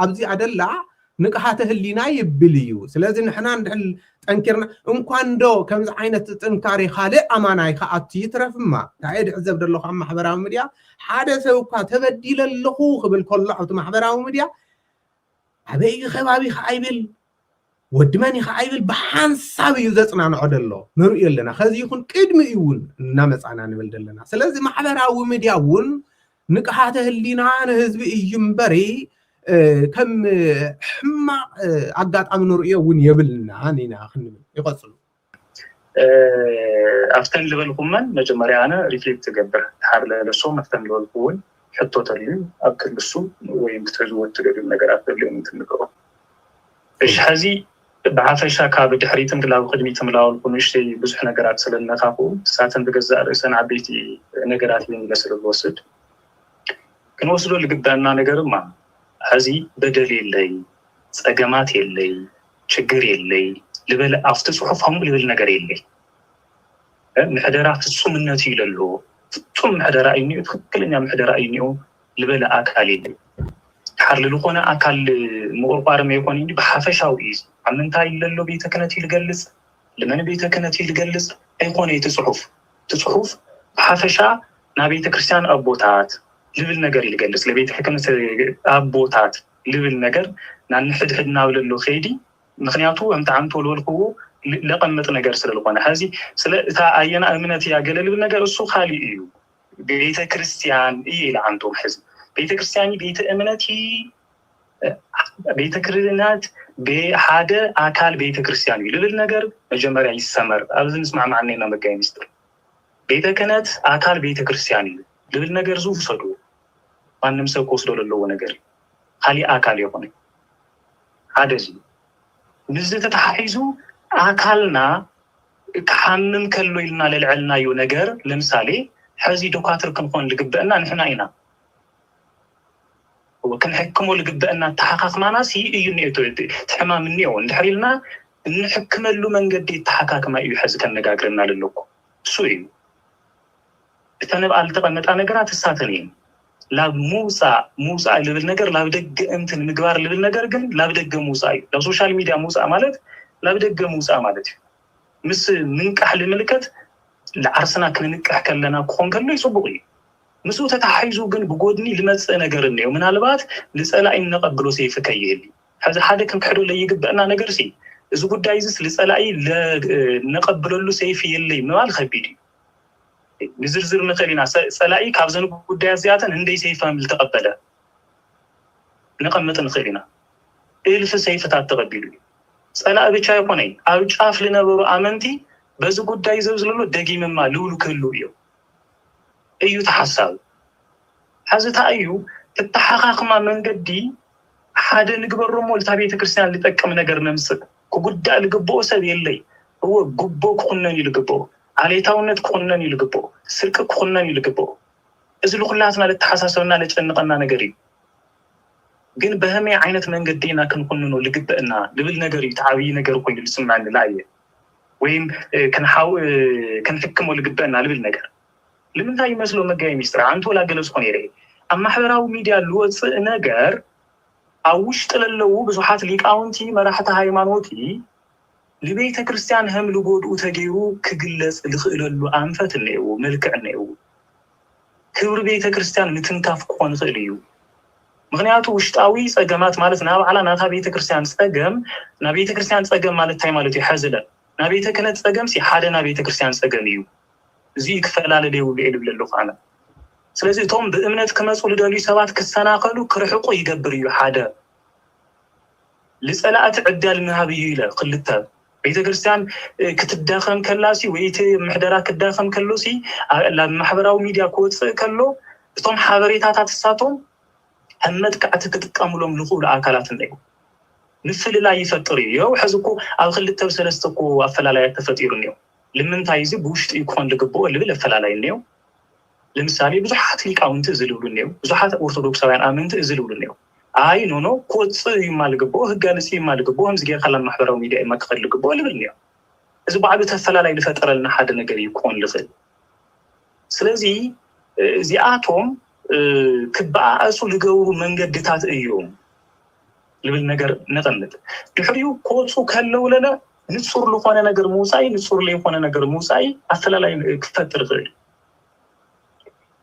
ኣብዚኣ ደላ ንቅሓተ ህሊና ይብልዩ ስለዚ ንሕና እንድሕል ጠንኪርና እንኳን ዶ ከምዚ ዓይነት ጥንካሬ ካልእ ኣማናይ ከኣቱ ይትረፍማ ታይድ ዕዘብ ደለኹ ኣብ ማሕበራዊ ሚድያ ሓደ ሰብ እኳ ተበዲለ ኣለኹ ክብል ከሎ ኣብቲ ማሕበራዊ ሚድያ ኣበይ ከባቢ ከዓይብል ወድመን ይኸዓይብል ብሓንሳብ እዩ ዘጽናንዖ ደሎ ንሪኦ ኣለና ከዚ ይኹን ቅድሚ እውን እናመፃና ንብል ደለና ስለዚ ማሕበራዊ ሚድያ እውን ንቅሓተ ህሊና ንህዝቢ እዩ እምበሪ ከም ሕማቅ ኣጋጣሚ ንሪኦ እውን የብልና ኒና ክንብል ይቐፅሉ ኣፍተን ልበልኩመን መጀመርያ ኣነ ሪፍሌክት ትገብር ሓር ለለሶም ኣፍተን ልበልኩ እውን ሕቶ ተልዩ ኣብ ክልሱ ወይም ክትሕዝዎ ትደልዩ ነገራት ተልዮም እንትንገሮ እሺ ሕዚ ብዓፈሻ ካብ ድሕሪትን ግላዊ ቅድሚትን ላወልኩ ንእሽተይ ብዙሕ ነገራት ስለነካኩ ሳተን ብገዛእ ርእሰን ዓበይቲ ነገራት እዮም ኢለ ስለዝወስድ ክንወስዶ ልግባአና ነገርማ ሕዚ በደል የለይ ፀገማት የለይ ችግር የለይ ልበል ኣብቲ ፅሑፍ ከምኡ ልብል ነገር የለይ ምሕደራ ፍፁምነት እዩ ለሎ ፍፁም ምሕደራ እዩ እኒኦ ትክክለኛ ምሕደራ እዩ እኒኦ ልበለ ኣካል የለይ ሓር ዝኾነ ኣካል ምቁርቋር መይኮነ እንጂ ብሓፈሻዊ እዩ ኣብ ምንታይ ለሎ ቤተ ክህነት ይልገልጽ ለመን ቤተ ክህነት ይልገልጽ ኣይኮነ እቲ ፅሑፍ ብሓፈሻ ናብ ቤተ ክርስቲያን ኣቦታት ልብል ነገር ይልገልጽ ለቤተ ክህነት ኣቦታት ልብል ነገር ናንሕድሕድ ናብለሎ ኸይዲ ምክንያቱ እምተዓምቶ ልበልክዎ ለቐመጥ ነገር ስለዝኾነ ሕዚ ስለ እታ ኣየና እምነት እያ ገለ ልብል ነገር እሱ ካሊእ እዩ ቤተ ክርስቲያን እዩ ኢለ ዓንቶም ሕዚ ቤተ ክርስቲያን ቤተ እምነት ቤተ ክህነት ብሓደ ኣካል ቤተ ክርስቲያን እዩ ልብል ነገር መጀመርያ ይሰመር ኣብዚ ንስማዕ ማዕነና መጋይ ሚስጥር ቤተ ክህነት ኣካል ቤተ ክርስቲያን እዩ ልብል ነገር ዝውሰዱ ማንም ሰብ ክወስዶ ዘለዎ ነገር ካሊእ ኣካል ይኾነ ሓደ እዚ ንዚ ተተሓሒዙ ኣካልና ክሓምም ከሎ ኢልና ለልዕልናዮ ነገር ለምሳሌ ሕዚ ዶክተር ክንኾን ልግበአና ንሕና ኢና ክንሕክሞ ልግበአና ተሓካክማናሲ እዩ ኒኤቶ ትሕማም እኒኦ እንድሕር ኢልና እንሕክመሉ መንገዲ ተሓካክማ እዩ ሕዚ ከነጋግረና ለለኩ እሱ እዩ እተንብኣል ተቐመጣ ነገራት እሳተን እየን ላብ ሙፃእ ልብል ነገር ላብ ደገ እንትን ምግባር ልብል ነገር ግን ላብ ደገ ሙፃእ እዩ ላብ ሶሻል ሚድያ ሙፃእ ማለት ላብ ደገ ሙፃእ ማለት እዩ ምስ ምንቃሕ ልምልከት ለዓርስና ክንንቃሕ ከለና ክኾን ከሎ ይፅቡቅ እዩ ምስኡ ተታሒዙ ግን ብጎድኒ ልመፅእ ነገር እኒኦ ምናልባት ንፀላኢ ነቐብሎ ሰይፊ ከይህሊ ሕዚ ሓደ ክንክሕዶ ለይግበአና ነገር ሲ እዚ ጉዳይ ዝስ ንፀላኢ ነቐብለሉ ሰይፊ የለይ ምባል ከቢድ እዩ ንዝርዝር ንኽእል ኢና ፀላኢ ካብዘን ጉዳያት እዚኣተን እንደይ ሰይፋም ዝተቐበለ ነቐምጥ ንኽእል ኢና እልፊ ሰይፍታት ተቐቢሉ እዩ ፀላኢ ብቻ ይኮነይ ኣብ ጫፍ ዝነበሩ ኣመንቲ በዚ ጉዳይ ዘብዝለሎ ደጊምማ ልውሉ ክህሉ እዮም እዩ ተሓሳብ ሕዚ ታ እዩ እተሓኻኽማ መንገዲ ሓደ ንግበሮሞ ልታ ቤተ ክርስቲያን ልጠቅም ነገር ነምፅእ ክጉዳእ ልግብኦ ሰብ የለይ እወ ጉቦ ክኹነን እዩ ልግብኦ ዓሌታውነት ክኹነን እዩ ልግብኦ ስርቂ ክኹነን እዩ ልግብኦ እዚ ልኩላትና ልተሓሳሰብና ልጨንቐና ነገር እዩ ግን በህመይ ዓይነት መንገዲ ኢና ክንኩንኖ ልግበአና ልብል ነገር እዩ ተዓብዪ ነገር ኮይኑ ልስምዐኒ ላእየ ወይም ክንሕክሞ ልግበአና ልብል ነገር ንምንታይ ይመስሎ መጋይ ሚስጥር አንተ ወላ ገለጽኮ ነይረ ኣብ ማሕበራዊ ሚድያ ልወፅእ ነገር ኣብ ውሽጢ ለለው ብዙሓት ሊቃውንቲ መራሕቲ ሃይማኖት ለቤተ ክርስቲያን ህም ልጎድኡ ተገይሩ ክግለጽ ልኽእለሉ ኣንፈት እኒአው መልክዕ እኒአው ክብሪ ቤተ ክርስቲያን ምትንካፍ ክኾን ይኽእል እዩ ምክንያቱ ውሽጣዊ ፀገማት ማለት ናብ ባዕላ ናታ ቤተ ክርስቲያን ፀገም ናብ ቤተ ክርስቲያን ፀገም ማለት እንታይ ማለት እዩ ሕዝለ ናብ ቤተ ክህነት ፀገም ሲ ሓደ ናብ ቤተ ክርስቲያን ፀገም እዩ እዚ ክፈላለ ደውል ኢሉ ለለኹ ኣነ ስለዚ እቶም ብእምነት ክመፁ ልደልዩ ሰባት ክሰናኸሉ ክርሕቁ ይገብር እዩ ሓደ ልፀላእቲ ዕዳል ምሃብ እዩ ኢለ ክልተ ቤተ ክርስቲያን ክትዳኸም ከላሲ ወይቲ ምሕደራ ክዳኸም ከሎሲ ላብ ማሕበራዊ ሚድያ ክወፅእ ከሎ እቶም ሓበሬታታት እሳቶም ኣብ መጥቃዕቲ ክጥቀምሎም ዝኽእሉ ኣካላት እንኤው ንፍልላይ ይፈጥር እዩ ያው ሕዚ እኮ ኣብ ክልተ ሰለስተ እኮ ኣፈላላያት ተፈጢሩ እኒኦ ንምንታይ እዚ ብውሽጢ ክኾን ልግብኦ ልብል ኣፈላላይ እኒኦ ለምሳሌ ብዙሓት ሊቃውንቲ ዝልብሉ እኒኦ ብዙሓት ኦርቶዶክሳውያን ኣመንቲ ዝልብሉ እኒኦ ኣይ ኖኖ ክወፅእ እዩ ማልግብኦ ህጋንፂ ማልግብኦ ከምዚ ጌርካ ላ ማሕበራዊ ሚድያ እማ ክኸድ ልግብኦ ልብል እኒኦ እዚ ባዕሉ ተፈላላይ ዝፈጠረልና ሓደ ነገር እዩ ክኾን ልኽእል ስለዚ እዚኣቶም ክበኣእሱ ዝገብሩ መንገድታት እዮም ልብል ነገር ነጠልጥ ድሕሪኡ ኮፁ ከለው ለለ ንጹር ለሆነ ነገር ሙሳይ ንጹር ለሆነ ነገር ሙሳይ አስተላላይ ክፈጥር ዘል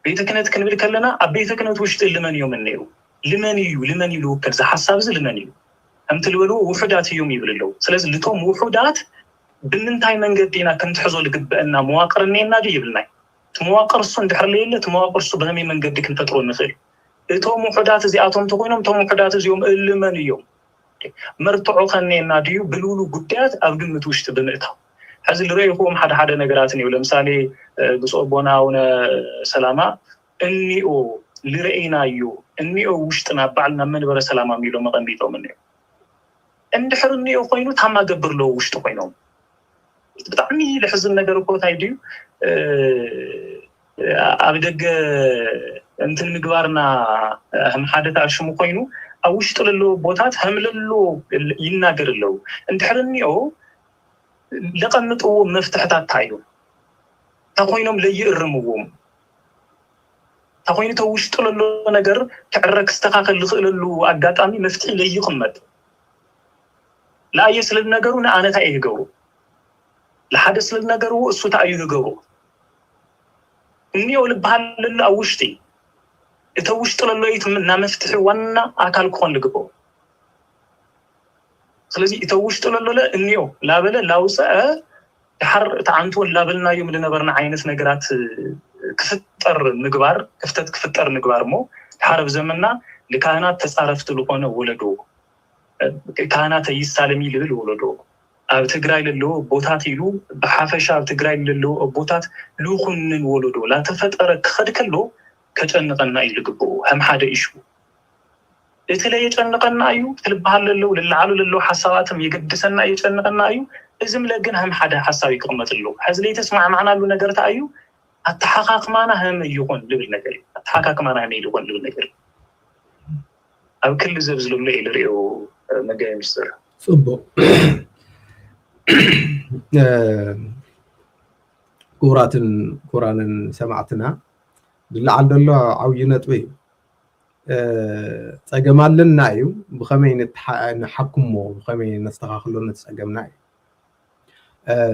ቤተ ክህነት ክንብል ከለና ኣብ ቤተ ክህነት ውሽጥ ልመን እዮም እንየው ልመን ይሉ ከዛ ሐሳብ ዝ ልመን ይሉ እምትልበሉ ውሑዳት እዮም ይብልለው ስለዚህ ልቶም ውሑዳት ብምንታይ መንገዲና ክንትሕዞ ልግበአና መዋቅርኔና ይብልናይ መዋቅር እሱ እንድሕር ለየለ መዋቅር እሱ በመይ መንገዲ ክንፈጥሮ ንኽእል እቶም ውሑዳት እዚኣቶም ተኮይኖም እቶም ውሑዳት እዚኦም ልመን እዮም መርትዑ ከኔና ድዩ ብልውሉ ጉዳያት ኣብ ግምት ውሽጢ ብምእታው ሕዚ ልረይኹም ሓደ ነገራት እዩ ለምሳሌ ብጾቦናውነ ሰላማ እንኦ ልረኢናዩ እንኦ ውሽጥና ባዕልና መንበረ ሰላማ ሚሎ መቐንቢጦም እንዮ እንድሕር እንኦ ኮይኑ ታማ ገብር ለው ውሽጢ ኮይኖም ብጣዕሚ ልሕዝን ነገር እኮ እንታይ ድዩ ኣብ ደገ እንትን ምግባርና ሓደ ተኣሽሙ ኮይኑ ኣብ ውሽጢ ለሎ ቦታት ህምለሎ ይናገር ኣለው እንድሕር እንኦ ለቐምጥዎ መፍትሕታት ታዩ ተኮይኖም ለይእርምዎም ተኮይኑ ተውሽጢ ለሎ ነገር ክዕረክ ክስተኻኸል ዝኽእለሉ ኣጋጣሚ መፍትሒ ለይቕመጥ ለኣየ ስለ ነገሩ ንኣነታ እየ ዝገብሩ ለሓደ ስለ ነገሩ እሱ ታእዩ ዝገብሩ እንኦ ልበሃል ለሎ ኣብ ውሽጢ እተ ውሽጢ ለሎ እና መፍትሒ ዋና ኣካል ክኾን ልግብኦ ስለዚ እተ ውሽጢ ለሎ እንኦ ላበለ ላውፅአ ድሓር ተዓንትወን ላበልናዮም ዝነበርና ዓይነት ነገራት ክፍጠር ምግባር ክፍተት ክፍጠር ምግባር እሞ ድሓር ብዘመና ልካህናት ተፃረፍቲ ዝኾነ ወለዶ ካህናት ይሳለሚ ልብል ወለዶ ኣብ ትግራይ ለለዎ ቦታት ኢሉ ብሓፈሻ ኣብ ትግራይ ለለዎ ቦታት ልኹንን ወለዶ ላተፈጠረ ክኸድ ከሎ ከጨንቀና እዩ ልግብኦ ከም ሓደ ኢሹ እቲ ለየጨንቀና እዩ ትልበሃል ለለው ልላዓሉ ለለው ሓሳባትም የገድሰና የጨንቀና እዩ እዝም ለግን ከም ሓደ ሓሳብ ይቅመጥ ኣለው ሕዚ ለይተስማዕማዕናሉ ነገር ታ እዩ ኣተሓኻክማና ከም ይኾን ልብል ነገር እዩ ኣተሓካክማና ከም ይኾን ልብል ነገር እዩ ኣብ ክሊ ዘብዝለሎ እዩ ልሪኦ መጋይ ሚኒስትር ጽቡቅ ኩራንን ሰማዕትና ዝለዓል ዘሎ ዓብዪ ነጥቢ እዩ ፀገም ኣለና እዩ ብኸመይ ንሓክሞ ብኸመይ ነስተኻኽሎ ንፀገምና እዩ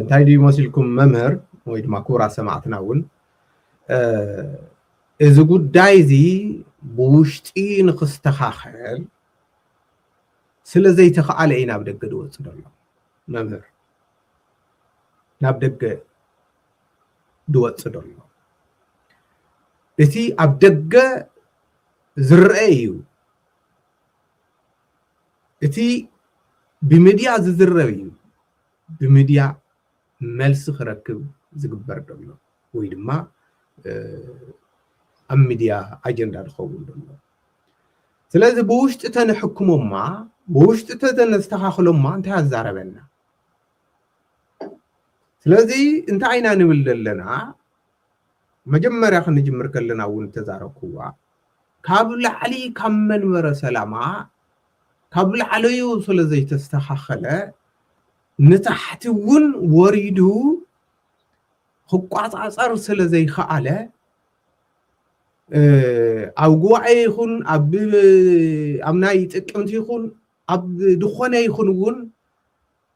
እንታይ ድዩ መሲልኩም መምህር ወይ ድማ ኩራት ሰማዕትና እውን እዚ ጉዳይ እዚ ብውሽጢ ንክስተኻኸል ስለዘይተኸኣለ እዩ ናብ ደገ ድወፅእ ዘሎ መምህር ናብ ደገ ድወፅእ ዘሎ እቲ ኣብ ደገ ዝርአ እዩ እቲ ብሚድያ ዝዝረብ እዩ ብሚድያ መልሲ ክረክብ ዝግበር ዘሎ ወይ ድማ ኣብ ሚድያ ኣጀንዳ ዝኸውን ዘሎ ስለዚ ብውሽጢ ተንሕክሞማ ብውሽጢ ተነስተኻኽሎማ እንታይ ኣዛረበና ስለዚ እንታይ ኢና ንብል ዘለና መጀመርያ ክንጅምር ከለና እውን ተዛረብኩዋ ካብ ላዕሊ ካብ መንበረ ሰላማ ካብ ላዕለዩ ስለዘይተስተኻኸለ ንታሕቲ እውን ወሪዱ ክቋፃፀር ስለዘይከኣለ ኣብ ጉባኤ ይኹን ኣብ ናይ ጥቅምቲ ይኹን ኣብ ድኾነ ይኹን እውን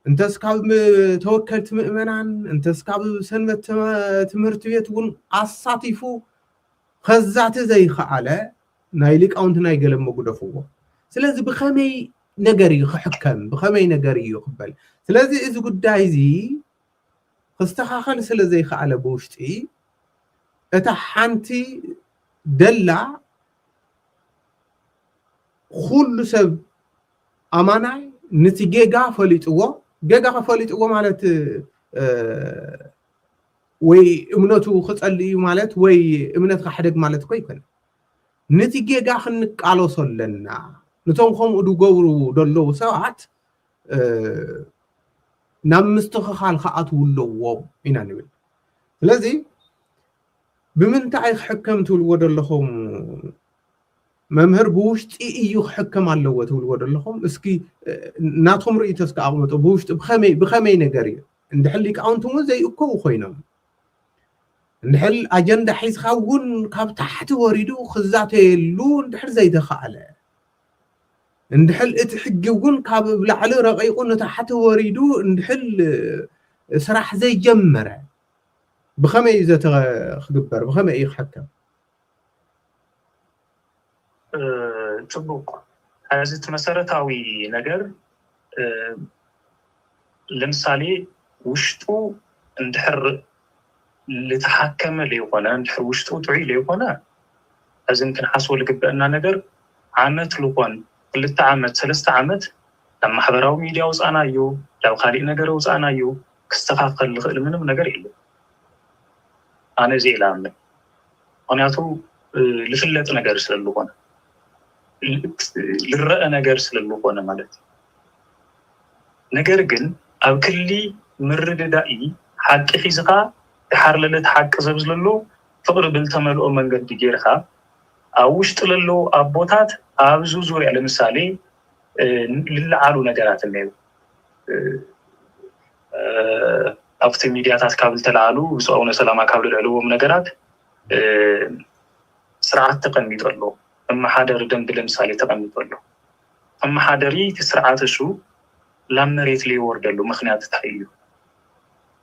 እንተስ ካብ ተወከልቲ ምእመናን እንተስ ካብ ሰንበት ትምህርቲ ቤት እውን ኣሳቲፉ ከዛቲ ዘይከኣለ ናይ ሊቃውንቲ ናይ ገለ መጉደፍዎ ስለዚ ብኸመይ ነገር እዩ ክሕከም ብኸመይ ነገር እዩ ክበል ስለዚ እዚ ጉዳይ እዚ ክስተኻኸል ስለዘይከኣለ ብውሽጢ እታ ሓንቲ ደላ ኩሉ ሰብ ኣማናይ ነቲ ጌጋ ፈሊጥዎ ጌጋ ከፈሊጥዎ ማለት ወይ እምነቱ ክፀልዩ ማለት ወይ እምነት ካሕደግ ማለት እኮ ይኮነ ነቲ ጌጋ ክንቃለሶ ኣለና ነቶም ከምኡ ድገብሩ ደለዉ ሰባት ናብ ምስትኽኻል ክኣትው ኣለዎም ኢና ንብል ስለዚ ብምንታይ ክሕከም ትብልዎ ዘለኹም መምህር ብውሽጢ እዩ ክሕከም ኣለዎ ትብልዎ ዘለኹም እስኪ ናትኩም ርእይቶ እስኪ ኣቕመጡ ብውሽጢ ብኸመይ ነገር እዩ እንድሕር ሊቃውንቲ እውን ዘይእከቡ ኮይኖም እንድሕር ኣጀንዳ ሒዝካ እውን ካብ ታሕቲ ወሪዱ ክዛተየሉ እንድሕር ዘይተኸኣለ اندحل اتحجون كاب بلعل رقيقون تحت وريدو اندحل سراح زي جمرة بخمي إذا تخبر بخمي يحكم تبوك هذا مسارتاوي نجر لمثالي وشتو اندحر لتحكم ليقونا اندحر وشتو تعي ليقونا أزين كنحاسو لقبقنا نجر عامت لقون قلت عامت 3 عامت لما حضراو ميديا وصانا يو لو خالي نجر وصانا يو كستخاقل لخيل منهم نجر إلو أنا زي لامن ونياتو لفلت نجر سللقونا للرأى نجر سللقونا مالتي نجر جن أو كلي مرد دائي حق حيزقا تحرلت حق زبزللو فقر بالتملؤ من قد جيرها أوش تللو أبوتات أبزو زوري على مثالي للعالو نجرات النيو أفتي ميدياتات كابل تلعالو وسؤالنا سلاما كابل العلوم نجرات سرعات تقنيت له أما حادر دم بالمثالي تقنيت له أما حادري تسرعات شو لم مريت لي ورد له مخنيات تحيو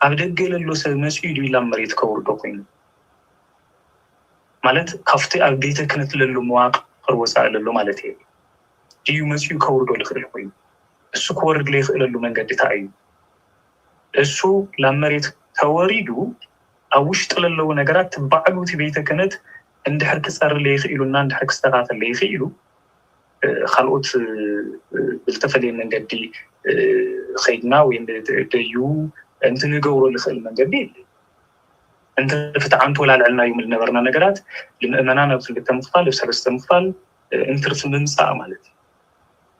أبدأ له سمسيدو لم مريت كورد قين مالت كفتي أبديت كنت للو مواقع خروسا للو مالتي جيو مسيو كورد له خير قين السو كورد لي خير له من قد تحيو السو لم مريت توريدو أوش تللو نجارات بعلو تبيت كنت عند حركة صار اللي يخيلونا عند حركة استغاثة اللي يخيلو خلقت بالتفادي من قدي خيدنا وين ديو أنت نجورو اللي خيل من قدي أنت فتعنت ولا على يوم اللي نبرنا نجارات لأن أنا نفسي تمثال وسلست تمثال أنت رسم نساء مالتي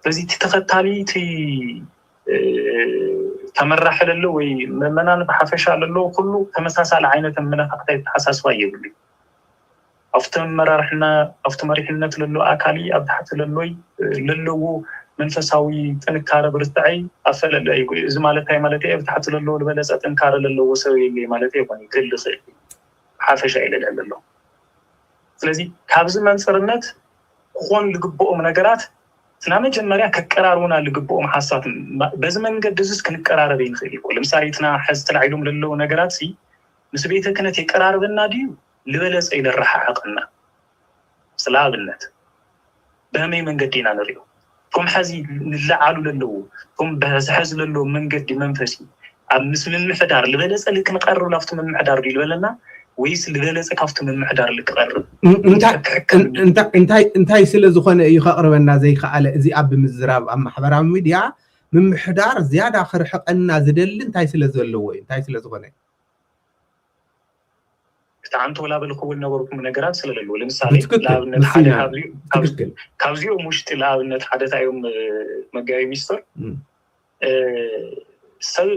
فزي تتختالي تي تمرح للو ومن أنا بحفش على اللو كله تمساس على عينة من فقط حساس وايد لي أفتمرحنا للو أكالي أبتحت للو منفساوي تنكار برتعي أفل إذا مالتي أبتحت للو لبلس أتنكار للو وسوي اللي مالتي يبني كل خير حافش إلى للو ስለዚህ ካብዝ መንጽርነት ሆን ልግቦም ነገራት ትናመ ጀመሪያ ከቀራሩና ልግቦም ሐሳብ በዘመን ገድዝስ ከንቀራረብ ይንخيل ለምሳሌ ትና حز ተላዕሉም ለለው ነገራት ሲ ምስቤተ ከነት የቀራረብና ዲዩ ልበለጽ ይለራሐቅና ስላብነት በመይ መንገዲና ነሪው ቶም ሐዚ ንላዓሉ ለለው ቶም በዝሐዝ ለለው መንገዲ መንፈሲ አምስም ምሕዳር ልበለጽ ልክ ንቀርብ ላፍቱ ምሕዳር ይልበለና ويس لذلك كافت من محدار القرر انتاي ስለዝኾነ እዩ ኸቅርበና ዘይከኣለ እዚ ኣብ ምዝራብ ኣብ ማሕበራዊ ሚድያ من محدار زياده خرحقنا ዝደል እንታይ ስለዘለዎ እንታይ ስለዝኾነ تعانت ولا بالخول نوركم نجارات ስለለሉ ለምሳሌ ላብነት ሓደ ካብዚዮ ሙሽጥ ላብነት ሓደ ታዮም መጋቢ ሚስተር ሰብ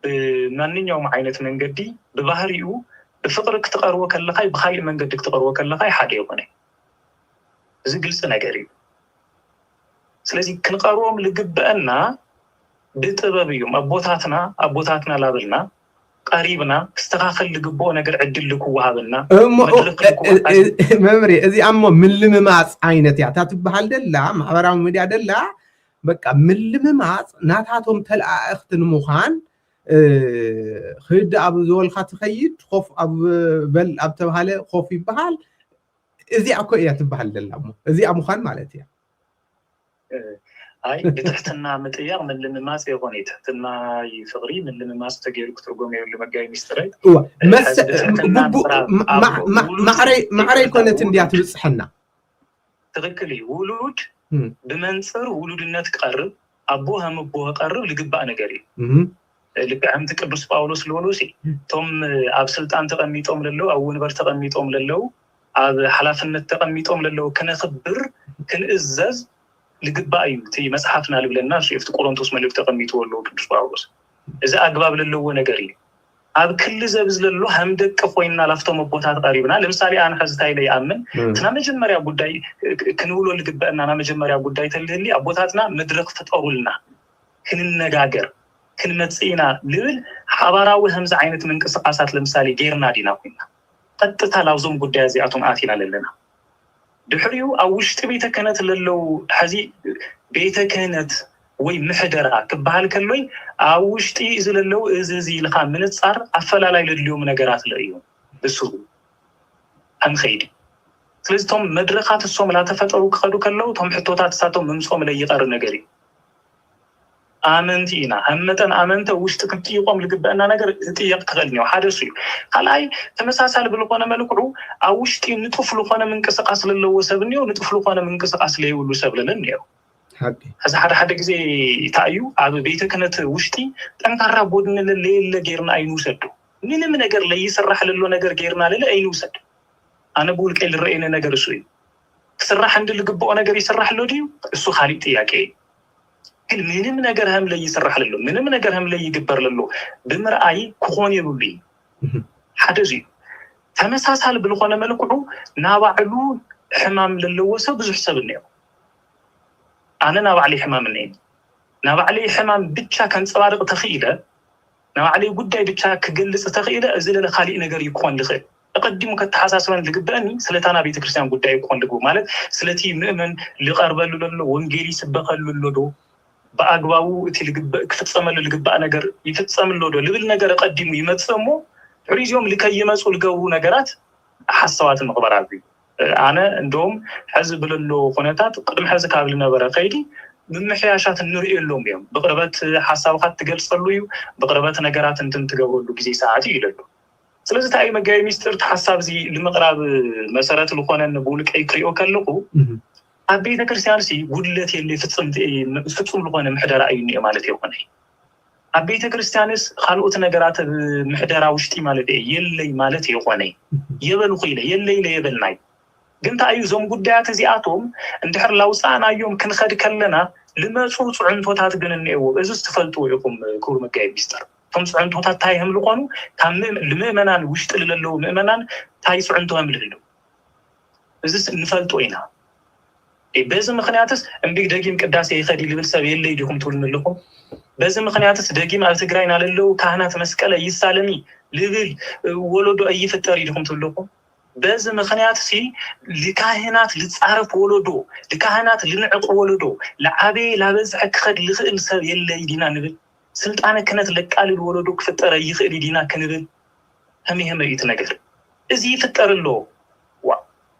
በማንኛውም አይነት መንገዲ በባህሪው بفقر كتقروا كلخاي بخاي من قد كتقروا كلخاي حاجه يكون زي ግልጽ ነገር እዩ ስለዚህ ክንቀርዎም ልግበአና በጥበብዩም አቦታትና ላብልና ቀሪብና ክስተኻኸል ልግቦ ነገር ዕድል ልኩዋሃብና መምሪ እዚ አሞ ምልምማጽ አይነት ያ ታትበሃል ደላ ማህበራዊ ሚዲያ ደላ በቃ ምልምማጽ ናታቶም ተልአእኽትን ሙኻን خد أبو زول خاتخيد خوف أبو بل أبتبهله خوف يبهال إذا أكو إيه تبهال للأمو إذا أمو خان مالتي هاي بتحتنا متيار من المماس يغني تحتنا يفغري من المماس تجير كترجمي اللي ما جاي مستري مس معري كونت نديات بصحنا تذكري ولود بمنصر ولود الناس قرب أبوها مبوها قرب لقبا أنا قريب لكعمت ቅዱስ ጳውሎስ ለወሎሲ ቶም ኣብ ስልጣን ተቀሚጦም ለለው ኣብ ወንበር ተቀሚጦም ለለው ኣብ ሐላፍነት ተቀሚጦም ለለው ከነኽብር ክንእዘዝ ልግባእ እዩ እቲ መጽሐፍና ልብለና ሸፍት ቆሮንቶስ መልእክት ተቀሚጦ ወለው ቅዱስ ጳውሎስ እዚ አግባብ ለለው ነገር እዩ ኣብ ክል ዘብዝ ለለው hamደቅ ኮይና ላፍቶም ቦታት ቀሪብና ለምሳሌ አን ሐዝታይ ላይ አምን ትና መጀመሪያ ጉዳይ ክንውሎ ልግባእና ና መጀመሪያ ጉዳይ ተልህሊ አቦታትና መድረክ ፈጠሩልና ክንነጋገር كلمتينا لول حبراوي همز عينت من قصاصات لمثالي غيرنا دينا كنا قطتا لاوزوم غداي زياتهم اتينا لنا ድሕሪኡ ኣብ ውሽጢ ቤተ ክህነት ለለው ሕዚ ቤተ ክህነት ወይ ምሕደራ ክበሃል ከሎይ ኣብ ውሽጢ ዝለለው እዚ ኢልካ ምንጻር ኣፈላላይ ለድልዮም ነገራት ለእዩ እሱ ኣንኸይድ ስለዚ ቶም መድረኻት እሶም ላተፈጠሩ ክኸዱ ከለው ቶም ሕቶታት እሳቶም ምምጾም ለይቀር ነገር እዩ ኣመንቲ ኢና ኣመጠን ኣመንተ ውሽጢ ክትይቆም ልግበአና ነገር ዝጥየቅ ክኽእል እዩ ሓደ እሱ እዩ ካልኣይ ተመሳሳሊ ብዝኾነ መልክዑ ኣብ ውሽጢ ንጡፍ ዝኾነ ምንቅስቃስ ለለዎ ሰብ እኒኦ ንጡፍ ዝኾነ ምንቅስቃስ ለይብሉ ሰብ ለለ እኒኦ ሕዚ ሓደ ግዜ እንታይ እዩ ኣብ ቤተ ክህነት ውሽጢ ጠንካራ ቦድን ለየለ ጌርና ኣይንውሰዱ ምንም ነገር ለይስራሕ ለሎ ነገር ጌርና ለለ ኣይንውሰድ ኣነ ብውልቀይ ዝረአየኒ ነገር እሱ እዩ ክስራሕ እንድል ልግብኦ ነገር ይስራሕ ሎ ድዩ እሱ ካሊእ ጥያቄ ግን ምንም ነገር هم ለይስራሕ ለሎ ምንም ነገር هم ለይግበር ለሎ ብምርኣይ ክኾን የብሉ ሓደ እዚ ተመሳሳሊ ብዝኾነ መልክዑ ናባዕሉ ሕማም ለለዎ ሰብ ብዙሕ ሰብ እኒኦ ኣነ ናባዕለይ ሕማም እኒአ ናባዕለይ ሕማም ብቻ ከንፀባርቕ ተኽኢለ ናባዕለይ ጉዳይ ብቻ ክገልጽ ተኽኢለ እዚ ለለ ካሊእ ነገር ይኮን ልኽእል أقدم كتحساسون لجباني سلطانا بيت كريستيان قد يكون لجو مالك سلتي مؤمن لقربلو للو وانجيلي سبقلو للو بأقواو تلجب كتتصمل لجبا نجر يتتصمل للو لبل نجر أقدم يمتصمو حريز يوم لكي يمسوا الجو نجرات حسوات المخبر عبي أنا عندهم حزب للو خناتات قدم حزب كابلنا برا قيدي من محياشات النور اللوم يوم بقربات حسابات تجلس للو بقربات نجرات انتم تجاوبوا له بزي ساعتي للو ስለዚህ ታይ መጋይ ሚስጥር ተሐሳብ ዚ ለመቅራብ መሰረት ለሆነ ንቡልቅ አይክሪኦ ከለቁ ኣብ ቤተ ክርስቲያን ሲ ጉድለት የለ ፍጹም ለሆነ ምሕደራ አይኒ ማለት ይሆነ ኣብ ቤተ ክርስቲያንስ ካልኦት ነገራት ምሕደራ ውሽጢ ማለት የለይ ማለት ይሆነ የበሉ ኺለ የለይ ለየበልናይ ግን ታዩ ዞም ጉዳያት እዚአቶም እንድሕር ላውፃናዮም ክንኸድ ከለና ልመጹ ጽዕንቶታት ግን እንየው እዚ ተፈልጡ ይኹም ኩሩ መጋይ ሚስጥር ቶም ጽዕንቶታት ታይهم ለቆኑ ታም ለምእመናን ውሽጥ ለለው ምእመናን ታይ ጽዕንቶም ለለው እዚ ንፈልጦ ኢና በዚ ምኽንያትስ እንቢ ደጊም ቅዳሴ ይኸዲ ልብል ሰብ የለይ ዲኹም ትውልንልኹም በዚ ምኽንያትስ ደጊም ኣብ ትግራይና ለለው ካህናት መስቀለ ይሳለሚ ልብል ወለዶ አይፍጠር ዲኹም ትውልንልኹም በዚ ምኽንያት ሲ ለካህናት ልጻረፍ ወለዶ ለካህናት ልንዕቅ ወለዶ ለዓቤ ላበዝሕ ክኸድ ልኽእል ሰብ የለይ ዲና ንብል ስልጣነ ክነት ለቃል ወለዶ ክፍጠረ ይኽእል ዲና ክንብል همهم يتنجر إذا يفتر له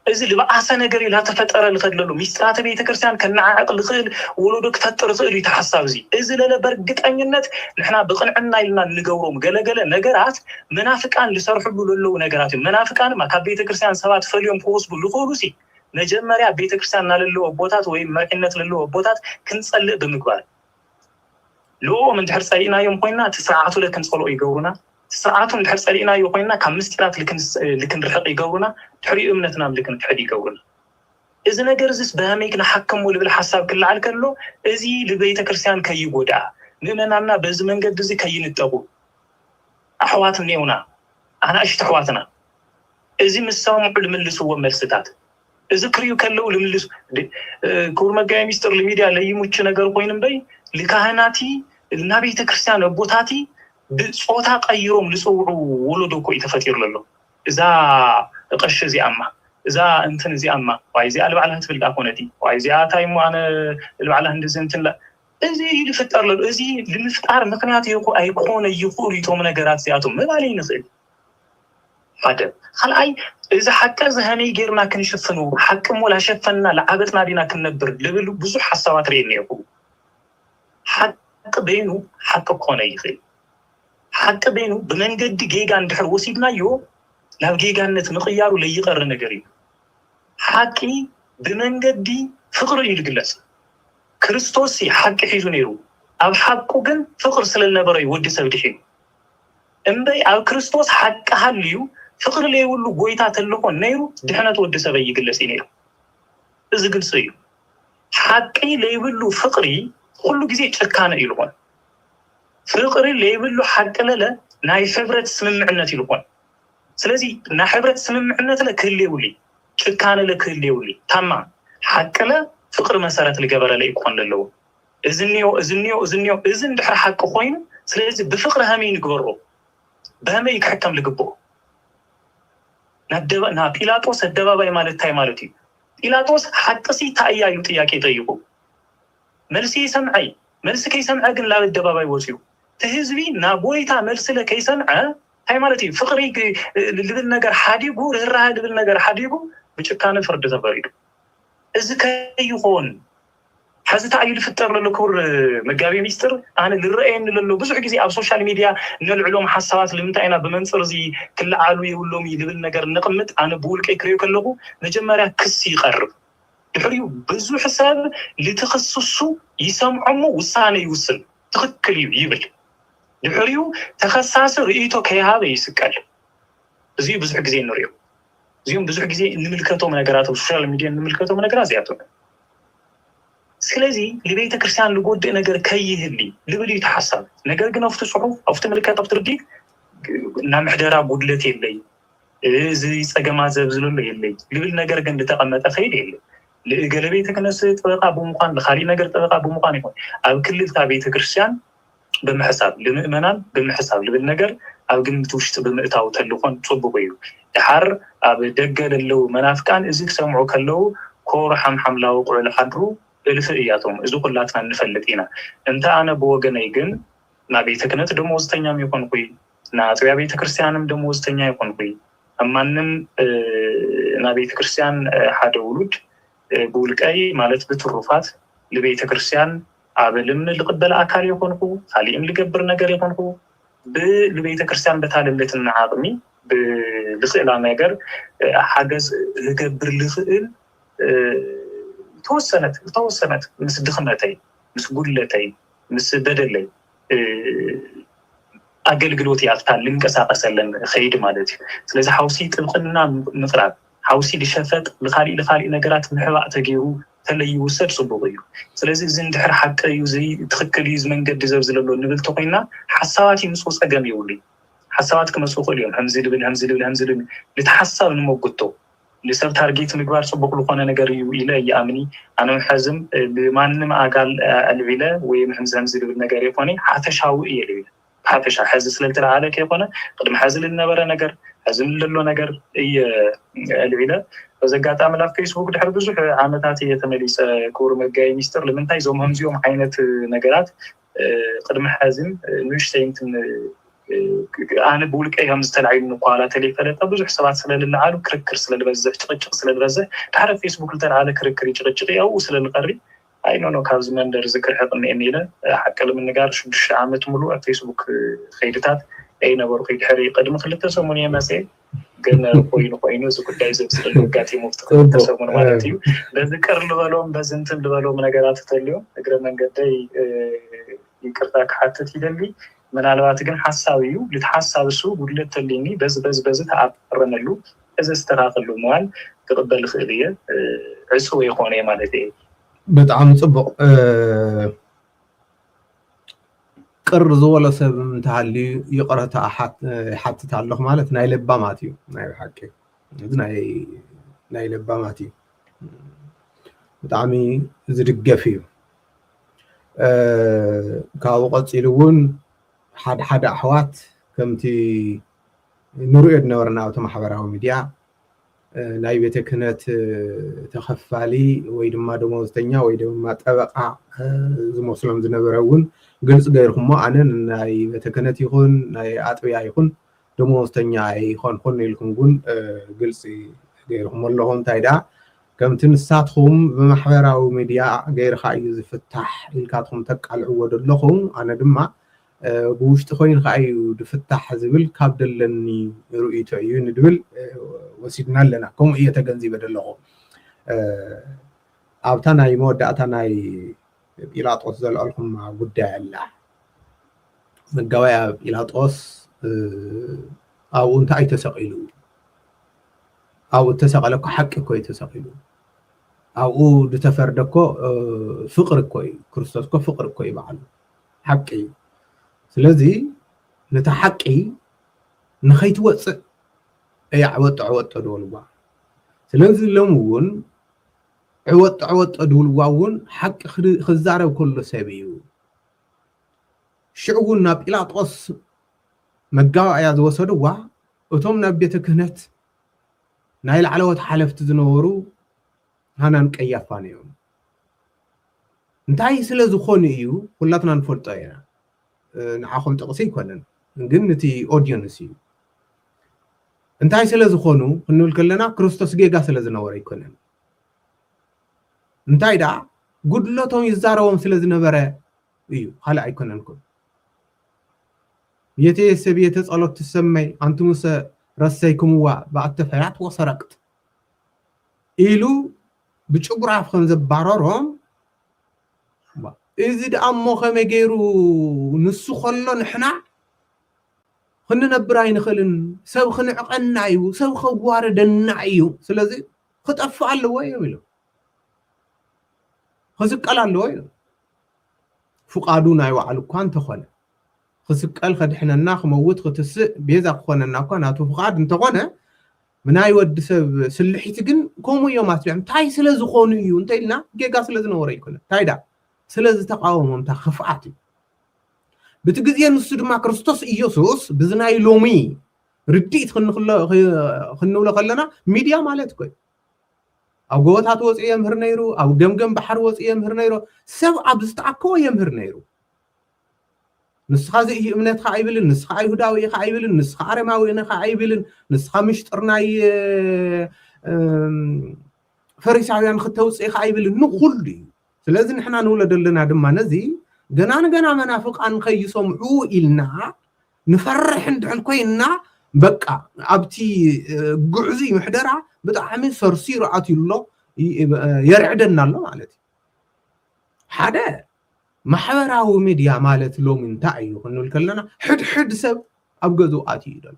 إذا اللي بقى عسى نجري لا تفتر الخد له ميسترات بيت كرسيان كنا عقل خير ولودك فتر خير يتحسب زي إذا لا برجت أنينات نحنا بقنعنا إلنا نجورهم جل نجارات منافقان اللي صرفوا له نجارات منافقان ما كان بيت كرسيان سبات في اليوم قوس بالخلوسي نجمع بيت كرسيان نالله بوتات وين مرحلة لله بوتات كنسأل بمقبال لو من تحرص علينا يوم قينا تسعاتو لكن صلوا يجورونا ساعات نحرص علينا يوقينا كم مسترات لكن رحق يجورنا تحري أمنتنا لكن تحدي يجورنا إذا نجرزس بهميك نحكم ولا بالحساب كل على كله إزي لبيت كرسيان كي يجودع لأننا بزمن قد زي كي نتقو أحواتنا هنا أنا أشت أحواتنا إزي مسام علم اللي سوى ملستات إذا كريو كله علم اللي كورما جاي مستر الميديا اللي يموتش نجار قوين بي لكهناتي النبي تكرسيان بوتاتي بصوتا قيروم لصورو ولدو كو يتفكر لله اذا قش زي اما اذا انتن زي اما واي زي قال على تبل اكونتي واي زي تايمو انا اللي على هندز انتن لا ازي يفطر له ازي لمفطار مكنيات يكون ايكون يقول يتوم نغرات زياتهم ما علي نخيل هذا خلاي اذا حتى زهني غيرنا كنشفنو حقم ولا شفنا لعبتنا دينا كنبر لبلو بزو حسابات رينيو حق بينو حق كونه يخيل حتى بينه بمنجد جيجا عند حروسيدنا يو لا جيجا نت مخيار ولا يقر نجري حكي بمنجد دي فقر يلجلس كريستوسي حق حيزونيرو أو حقه جن فقر سلنا بري ودي سبتشين أمبي أو كريستوس حق هاليو فقر اللي يقول له قويتا تلقون نيرو دحنا تودي سبي يجلسينيرو إذا قل سيو حقي اللي يقول له فقري كله جزء شكانة يلقون فقري اللي يقول له حق لا ناي حبرة سممعنة يلقون سلازي نا حبرة سممعنة لا كل يولي شكان لا كل يولي تمام حق لا فقر مسارات الجبل لا يكون له إذنيو إذن دحر حق خوين سلازي بفقر همين يقبرو بهما يحكم لقبو نا بيلاطوس الدبابة مالت تاي مالتي ጲላጦስ حقسي تأيّايو ጥያቄ ጠይቁ መልሲ ሰምዓይ መልስ ከይሰምዐ ግን ላብ ደባባይ ወሲዩ ተህዝቢ ናቦይታ መልስ ለከይሰምዐ ሃይ ማለት ፍቅሪ ልብል ነገር ሓዲጉ ርህራህ ልብል ነገር ሓዲጉ ብጭካነ ፍርድ ተፈሪዱ እዚ ከይኾን حزت تعيد في التر للكور مجابي ميستر أنا للرأين للو بزح جزء أو سوشيال ميديا نلعلوم حسابات اللي متعنا بمنصر زي كل علوي ولوم يدبل نجار نقمت أنا بقول كيكريو كله نجمع كسي قرب يحريو بزح حساب لتخصصه يسمعمو وصاني يوصل تخكليو يبل يحريو تخصص رئيته كهذا يسكال زي بزح جزء نريو زيهم بزح جزء نملكته من نجارات السوشيال ميديا نملكته من نجارات زياتهم ስለዚህ ለቤተ ክርስቲያን ለጎደ ነገር ከይህልኝ ልብል ይተሐሳብ ነገር ግን አፍተ ጽሑፍ አፍተ መልካት አፍተ ርዲ እና መሕደራ ጉድለት የለይ እዚ ጸገማ ዘብዝሉለ የለይ ልብል ነገር ግን ተቀመጠ ኸይድ የለይ ለገለቤተ ክነስ ጥበቃ በመቋን ለኻሊ ነገር ጥበቃ በመቋን ይሆን አብ ክልል ቤተ ክርስቲያን በመሐሳብ ለምእመናን በመሐሳብ ልብል ነገር አብ ግምት ውሽጥ በመእታው ተልኾን ጽቡቅ እዩ ድሓር አብ ደገለለው መናፍቃን እዚ ሰምዑ ከለው ኮር ሐምሐምላው ቁል ሐድሩ الفئياتهم إذا كلاتنا نفلتينا أنت أنا بوجني جن نبي تكنت دموزتنيا يكون قوي ناتويا بيت كريستيانم دموزتنيا يكون قوي أما نم نبي كريستيان حد ولود بقولك أي مالت بترفات لبيت كريستيان عبلم لقبل أكال يكون قوي خليهم لقبر نجار يكون قوي بلبيت كريستيان بتعلم اللي تنعظمي بلخيل نجار حاجز لقبر لخيل توسنت مس دخنتي مس قلتي مس بدلي أقلقلوتي أفتان لنقساقسلن خيد مالتي ስለዚህ حوسي ጥብቅና ምፍራት حوسي لشفت لخالي ነገራት ምሕባእ ተገይሩ ተለይ ውሰድ ጽቡቅ እዩ ስለዚህ እዚ እንድሕር ሓቀ እዩ ዘይ ትኽክል እዩ መንገዲ ዘብዝለሎ ንብል ተቆይና ሓሳባት ይምጽ ጸገም ይውልይ ሓሳባት ከመጽኡ እዮም همزي ልብል لتحسب ንመጎቶ لسبب تارجيت مقبار صبق لقونا نجاري إلى يأمني أنا محزم بمعنى أقل الولا ومحزم زي بالنجاري فاني حتى شاوي الولا حتى شا حزس للتر على كيفنا قدم حزل النبرة نجار حزم للو نجار الولا وإذا قعدت أعمل في فيسبوك تحب بزح عامتاتي يتمليس كور مجاي ميستر لمن تاي زوم همزي يوم عينة نجارات قدم حزم مش سينتن أنا بقولك أي هم استلعين نقالات اللي فلتها بزح سبعة سنة للعالم كركر سنة البزح تقطع سنة البزح تعرف فيسبوك لتر كركر يتقطع أو سنة القري أي نو كاز من در ذكر حقن إنيلا حكى لمن نجار شو مش عامة ملوء فيسبوك خيرتات أي نبر خير حري قدم خلته سموني مساء قلنا قوينو زكوا دايز بسر الوقاتي مفتقد تسمون مالتيو بذكر لبالهم بزنتم لبالهم نجارات تليو أقرب من قدي يكرتاك حتى تيدلي ምናልባት ግን ሐሳቢው ለተሐሳብ እሱ ጉድለት ተልኝ በዝ ተአረመሉ እዚ ዝተራኸሉ ማል ተቀበል ኽልየ እሱ ይኾነ ማለት እዩ በጣም ጽቡቅ ቅር ዘወለ ሰብ እንተሃሊ ይقرታ ሓትት ኣለኹ ማለት ናይ ለባማት እዩ ናይ ሓቂ እዚ ናይ ለባማት እዩ በጣም ዝድገፍ እዩ ካብኡ ቀፂሉ እውን حد أحوات كمتي نريد نورنا أو تمحبرها ميديا ناي بيتكنت تخفالي ويدم ما دموزتنيا ويدم ما تبقى زي مسلم زنبرون قلت غيرهم ما أنا ناي بيتكنت يكون ناي أطبيا يكون دموزتنيا يكون يلكم قول قلت غيرهم اللهم تايدا كمتي نساتهم بمحبرها ميديا غير خايز فتح الكاتهم تقال عود لهم أنا دما بوشت خوين خايو دفتح زبل كابدلني رؤيته عيون دبل وسيدنا لنا كم هي تجنزي بدلهم أبتنا يمود أتنا بيلاطوس ذل ألهم مع بدع الله من جوايا بيلاطوس أو أنت أي تسقيلو أو تسقلك حق كوي تسقيلو أو دتفردكو فقر كوي كريستوسكو فقر كوي بعلو حقي ስለዚህ ነተሐቂ ንኸይትወፅእ ዕወጥ ድብልዋ ስለዚህ ሎም እውን ዕወጥ ድብልዋ እውን ሓቂ ክዛረብ ከሎ ሰብ እዩ ሽዑ እውን ናብ ጲላጦስ መጋባእያ ዝወሰድዋ እቶም ናብ ቤተ ክህነት ናይ ላዕለዎት ሓለፍቲ ዝነበሩ ሃናን ቀያፋን እዮም እንታይ ስለ ዝኾኑ እዩ ሁላትና ንፈልጦ ኢና ንዓኹም ጥቕሲ ይኮነን ግን እቲ ኦዲየንስ እዩ እንታይ ስለ ዝኾኑ ክንብል ከለና ክርስቶስ ጌጋ ስለ ዝነበረ ይኮነን እንታይ ዳ ጉድለቶም ይዛረቦም ስለ ዝነበረ እዩ ካልእ ኣይኮነንኩም ቤተ ጸሎት ትሰመይ አንትሙሰ ረሰይኩምዋ በአተፈያት ወሰረቅት ኢሉ ብጭጉራፍ ከም ዘባረሮም እዚ ደኣሞ ከመይ ገይሩ ንሱ ከሎ ንሕና ክንነብር ኣይንኽእልን ሰብ ክንዕቐና እዩ ሰብ ከዋርደና እዩ ስለዚ ክጠፍእ ኣለዎ እዮም ኢሎም ክስቀል ኣለዎ ኢሎም ፍቃዱ ናይ ባዕሉ እኳ እንተኾነ ክስቀል ከድሕነና ክመውት ክትስእ ቤዛ ክኾነና እኳ ናቱ ፍቃድ እንተኾነ ምናይ ወዲ ሰብ ስልሒት ግን ከምኡ እዮም ኣትልዮም እንታይ ስለ ዝኾኑ እዩ እንታይ ኢልና ጌጋ ስለ ዝነበረ ይኮነ እንታይ ዳ ስለ ዝተቃወሞም እታ ክፍኣት እዩ በቲ ግዜ ንሱ ድማ ክርስቶስ ኢየሱስ ብዝናይ ሎሚ ርዲኢት ክንብሎ ከለና ሚድያ ማለት ኮይ ኣብ ጎቦታት ወፅኡ የምህር ነይሩ ኣብ ገምገም ባሕሪ ወፅኡ የምህር ነይሩ ሰብ ኣብ ዝተኣከቦ የምህር ነይሩ ንስኻ እዚ እምነትካ ኣይብልን ንስኻ ኣይሁዳዊ ኢኻ ኣይብልን ንስኻ ኣረማዊ ኢኻ ኣይብልን ንስኻ ምሽጥር ናይ ፈሪሳውያን ክተውፅእ ኢኻ ኣይብልን ንኩሉ እዩ ስለዚ ንሕና ንብሎ ዘለና ድማ ነዚ ገና ንገና መናፍቃን ከይሰምዑ ኢልና ንፈርሕ እንድሕል ኮይና በቃ ኣብቲ ጉዕዚ ምሕደራ ብጣዕሚ ሰርሲሩ ኣትዩሎ የርዕደና ኣሎ ማለት እዩ ሓደ ማሕበራዊ ሚድያ ማለት ሎሚ እንታይ እዩ ክንብል ከለና ሕድሕድ ሰብ ኣብ ገዝኡ ኣትዩ ይደል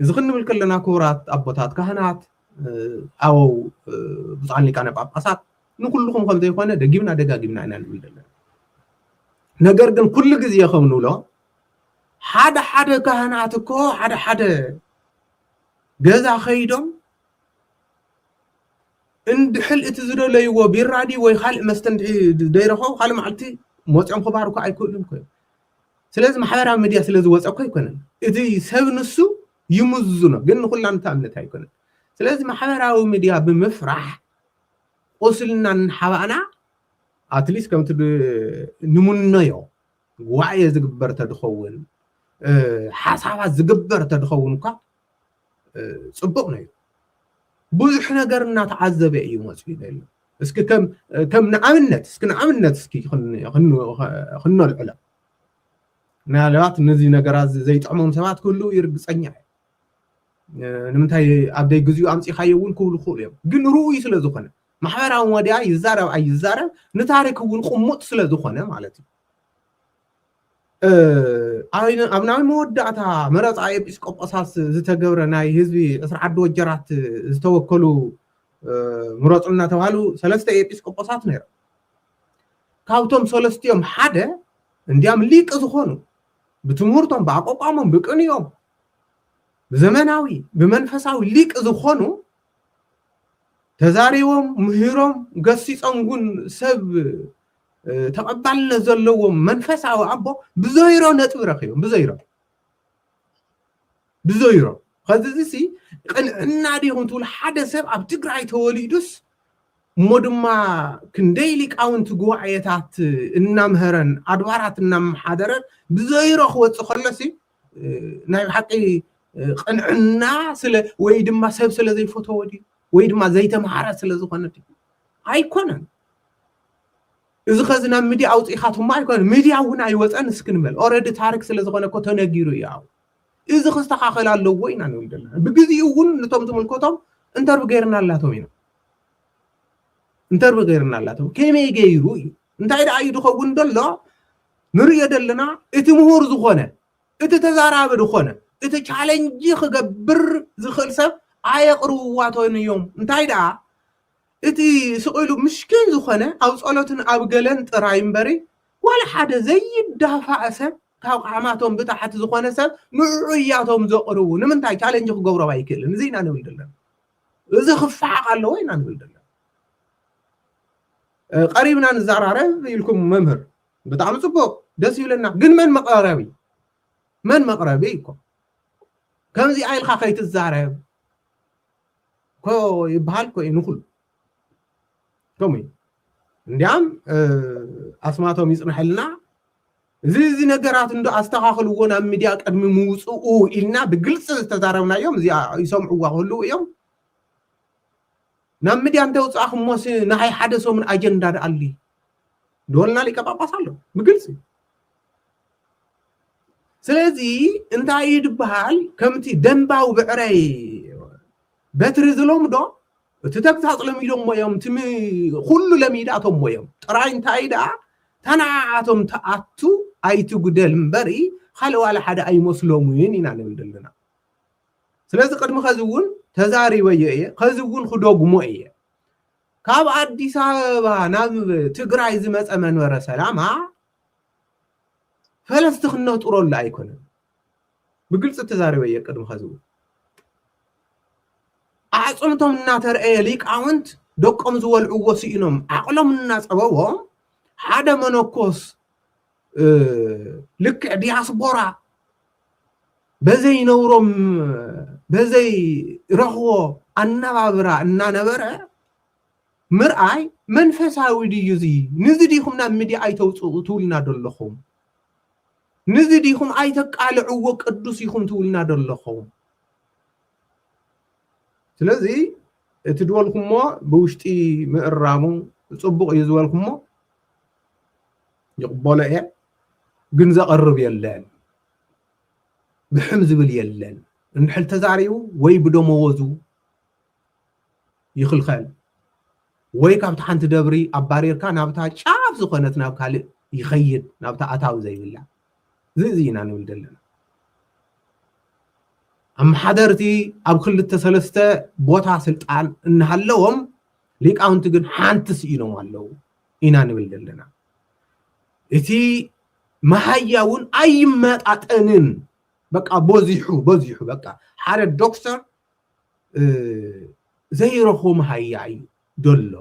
እዚ ክንብል ከለና ክቡራት ኣቦታት ካህናት ኣው ብፃን ሊቃነ ጳጳሳት ንኩልኩም ከም ዘይኮነ ደጊምና ደጋጊምና ኢና ንብል ዘለና ነገር ግን ኩሉ ግዜ ከም ንብሎ ሓደ ካህናት እኮ ሓደ ገዛ ከይዶም እንድሕል እቲ ዝደለይዎ ቢራዲ ወይ ካልእ መስተ ደይረኸው ካልእ መዓልቲ መፅኦም ክባርኩ ኣይክእሉን ኮይ ስለዚ ማሕበራዊ ሚድያ ስለ ዝወፀ እኮ ኣይኮነን እቲ ሰብ ንሱ ይምዝኖ ግን ንኩልና እንታይ እምነት ኣይኮነን ስለዚ ማሕበራዊ ሚድያ ብምፍራሕ ቁስልና ንሓባእና ኣትሊስት ከምቲ ንሙነዮ ጉባኤ ዝግበር ተድኸውን ሓሳባት ዝግበር ተድኸውን እኳ ፅቡቅ ነዩ ብዙሕ ነገር እናተዓዘበ እዩ መፅኡ ይደሎ እስኪ ከም ንኣብነት እስኪ ክነልዕሎ ምናልባት ነዚ ነገራት ዘይጠቕሞም ሰባት ክህሉ ይርግፀኛ ንምንታይ ኣብ ደይ ግዜኡ ኣምፂኻዮ እውን ክብሉ ክእሉ እዮም ግን ርኡይ ስለ ዝኾነ ማሕበራዊ ሚድያ ይዛረብ ኣይዛረብ ንታሪክ እውን ቁሙጥ ስለ ዝኾነ ማለት እዩ ኣብ ናይ መወዳእታ መረፃ ኤጲስቆጶሳት ዝተገብረ ናይ ህዝቢ 11 ወጀራት ዝተወከሉ ምረፁ እናተባሃሉ 3 ኤጲስቆጶሳት ነይሮም ካብቶም 3 ሓደ እንዲያም ሊቅ ዝኾኑ ብትምህርቶም ብኣቋቋሞም ብቅንዮም ብዘመናዊ ብመንፈሳዊ ሊቅ ዝኾኑ ተዛሪቦም ምህሮም ገሲፆም ግን ሰብ ተቐባልነት ዘለዎም መንፈሳዊ ኣቦ ብዘይሮ ነጥቢ ረኺቦም ብዘይሮ ከዚ እዚ ቅንዕና ዲኹም ትብሉ ሓደ ሰብ ኣብ ትግራይ ተወሊዱስ እሞ ድማ ክንደይ ሊቃውንቲ ጉባኤታት እናምሃረን ኣድባራት እናመሓደረን ብዘይሮ ክወፅእ ከሎሲ ናይ ሓቂ ቅንዕና ወይ ድማ ሰብ ስለ ዘይፈተዎ ድዩ ወይ ድማ ዘይተምሃረ ስለ ዝኾነ ኣይኮነን እዚ ከዚ ናብ ሚድያ ኣውፂኢኻትማ ኣይኮነን ሚድያ እውን ኣይወፀን እስኪ ንበል ኦልሬዲ ታሪክ ስለ ዝኾነ እኮ ተነጊሩ እዩ እዚ ክስተኻኸል ኣለዎ ኢና ንብል ዘለና ብግዜኡ እውን ነቶም ዝምልከቶም እንተርቢ ገይርና ኣላቶም ከመይ ገይሩ እዩ እንታይ ደኣ እዩ ድኸውን ደሎ ንሪኦ ዘለና እቲ ምሁር ዝኾነ እቲ ተዛራቢ ዝኾነ እቲ ቻሌንጅ ክገብር ዝኽእል ሰብ ኣየቕርብዋቶን እዮም እንታይ ደኣ እቲ ስቕኢሉ ምሽኪን ዝኾነ ኣብ ጸሎትን ኣብ ገለን ጥራይ እምበሪ ዋላ ሓደ ዘይዳፋእ ሰብ ካብ ቃማቶም ብታሕቲ ዝኾነ ሰብ ንዕዑ እያቶም ዘቕርቡ ንምንታይ ቻሌንጅ ክገብሮ ኣይክእልን እዚ ኢና ንብል ዘለና እዚ ክፋሓቕ ኣለዎ ኢና ንብል ዘለና ቀሪብና ንዘራረብ ኢልኩም መምህር ብጣዕሚ ፅቡቅ ደስ ይብለና ግን መን መቕረቢ እኮ ከምዚ ኣይልካ ከይትዛረብ ኮ ይበሃል ኮ ንኩሉ تومي እንዲያም አስማቶም ይጽንሐልና እዚ ነገራት እንዶ አስተኻኽልዎ ናብ ሚድያ ቀድሚ ምውጽኡ ኢልና ብግልጽ ዝተዛረብናዮም እዚ ይሰምዑዋ ሁሉ እዮም ናብ ሚድያ እንተውጻኹሞስ ናይ ሓደ ሰሙን አጀንዳ አሊ ዶልና ሊቀ ጳጳስ አሎ ብግልጽ ስለዚ እንታይ ይድበሃል ከምቲ ደንባው ብዕረይ በትሪ ዝሎምዶ ተተክታጽለም ኢሎም ሞዮም ትም ሁሉ ለሚዳቶም ሞዮም ጥራይ እንታይ ዳ ተናዓቶም ተአቱ አይቲ ጉደል ምበሪ ካልዋላ ሓደ አይመስሎሙን ኢና ንብልልና ስለዚ ቅድሚ ከዝውን ተዛሪበየ ከዝውን ክዶግሞ እየ ካብ አዲስ አበባ ናብ ትግራይ ዝመጸ መንበረ ሰላማ ፈለስት ክነጥሮላ አይኮነን ብግልጽ ተዛሪበየ ቅድሚ ከዝውን አጽምቶም እናተርአየ ሊቃውንት ደቆም ዝወልዑዎ ሲኢኖም አቅሎም እናጸበቦም ሓደ መነኮስ ልክ ዲያስፖራ በዘይ ነውሮም በዘይ ረኽቦ አናባብራ እናነበረ ምርአይ መንፈሳዊ ድዩዚ ንዝዲኹም ናብ ሚድያ አይተውጽኡ ትውልና ደለኹም ንዝዲኹም አይተቃልዕዎ ቅዱስ ይኹም ትውልና ደለኹም ስለዚ እቲ ድወልኩሞ ብውሽጢ ምእራሙ ጽቡቕ እዩ ዝወልኩሞ يقبل ايه ግን ዘቀርብ የለን ብሕም ዝብል የለን እንድሕል ተዛሪቡ ወይ ብደመወዙ ይኽልኸል ወይ ካብቲ ሓንቲ ደብሪ አባሪርካ ናብታ ጫፍ ዝኾነት ናብ ካልእ ይኸይድ ናብታ ኣታው ዘይብላ ዝዚና ንብል ዘለና ኣመሓደርቲ ኣብ ክልተ ሰለስተ ቦታ ስልጣን እንሃለዎም ሊቃውንቲ ግን ሓንቲ ስኢኖም ኣለው ኢና ንብል ዘለና እቲ መሃያውን አይመጣጠንን በቃ በዚሑ በቃ ሓደ ዶክተር ዘይረኹ መሃያ እዩ ደሎ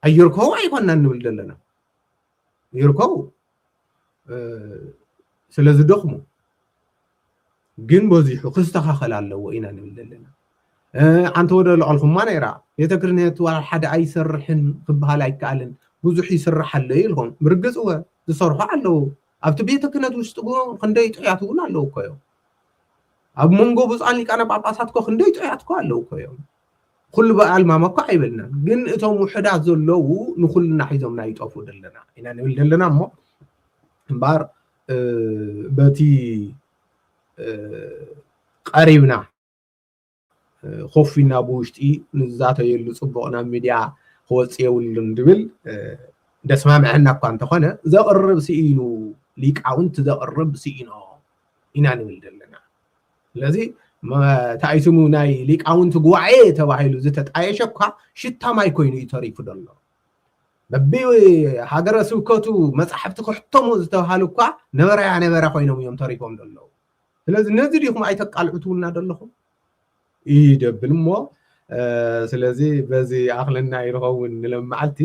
አይርከው አይኮና ንብል ዘለና ይርከው ስለዚ ደኽሙ ግን በዚሑ ክስተኻኸል ኣለዎ ኢና ንብል ዘለና አንተ ወደ ልዕልኹማ ነይራ ቤተክርነት ዋላ ሓደ አይሰርሕን ክበሃል አይከኣልን ብዙሕ ይስራሕ አለ ኢልኩም ብርግጽው ዝሰርሑ ኣለው ኣብቲ ቤተ ክህነት ውሽጢ ክንደይ ጥያት እውን ኣለው እኮ እዮም ኣብ መንጎ ብፁዓን ሊቃነ ጳጳሳት እኮ ክንደይ ጥያት እኮ ኣለው እኮ እዮም ኩሉ በኣልማማ እኮ ኣይብልናን ግን እቶም ውሕዳት ዘለው ንኩልና ሒዞምና ይጠፉ ዘለና ኢና ንብል ዘለና እሞ እምበር በቲ ቀሪብና ኮፊና ብውሽጢ ንዛተየሉ ጽቡቕ ናብ ሚድያ ክወፅእ የብሉን ድብል ደስማምዐና እኳ እንተኾነ ዘቕርብ ሲኢኑ ሊቃውንት ዘቕርብ ሲኢኖ ኢና ንብል ዘለና ስለዚ ታይስሙ ናይ ሊቃውንት ጉባኤ ተባሂሉ ዝተጣየሸ እኳ ሽታማይ ኮይኑ እዩ ተሪፉ ደሎ በቢ ሃገረ ስብከቱ መፅሓፍቲ ክሕተሙ ዝተባሃሉ እኳ ነበረ ኮይኖም እዮም ተሪፎም ደለው ስለዚ ነዚ ዲኹም ኣይተቃልዑ ትውልና ደለኹም ይደብል እሞ ስለዚ በዚ ኣኽልና ይረኸውን ንለመዓልቲ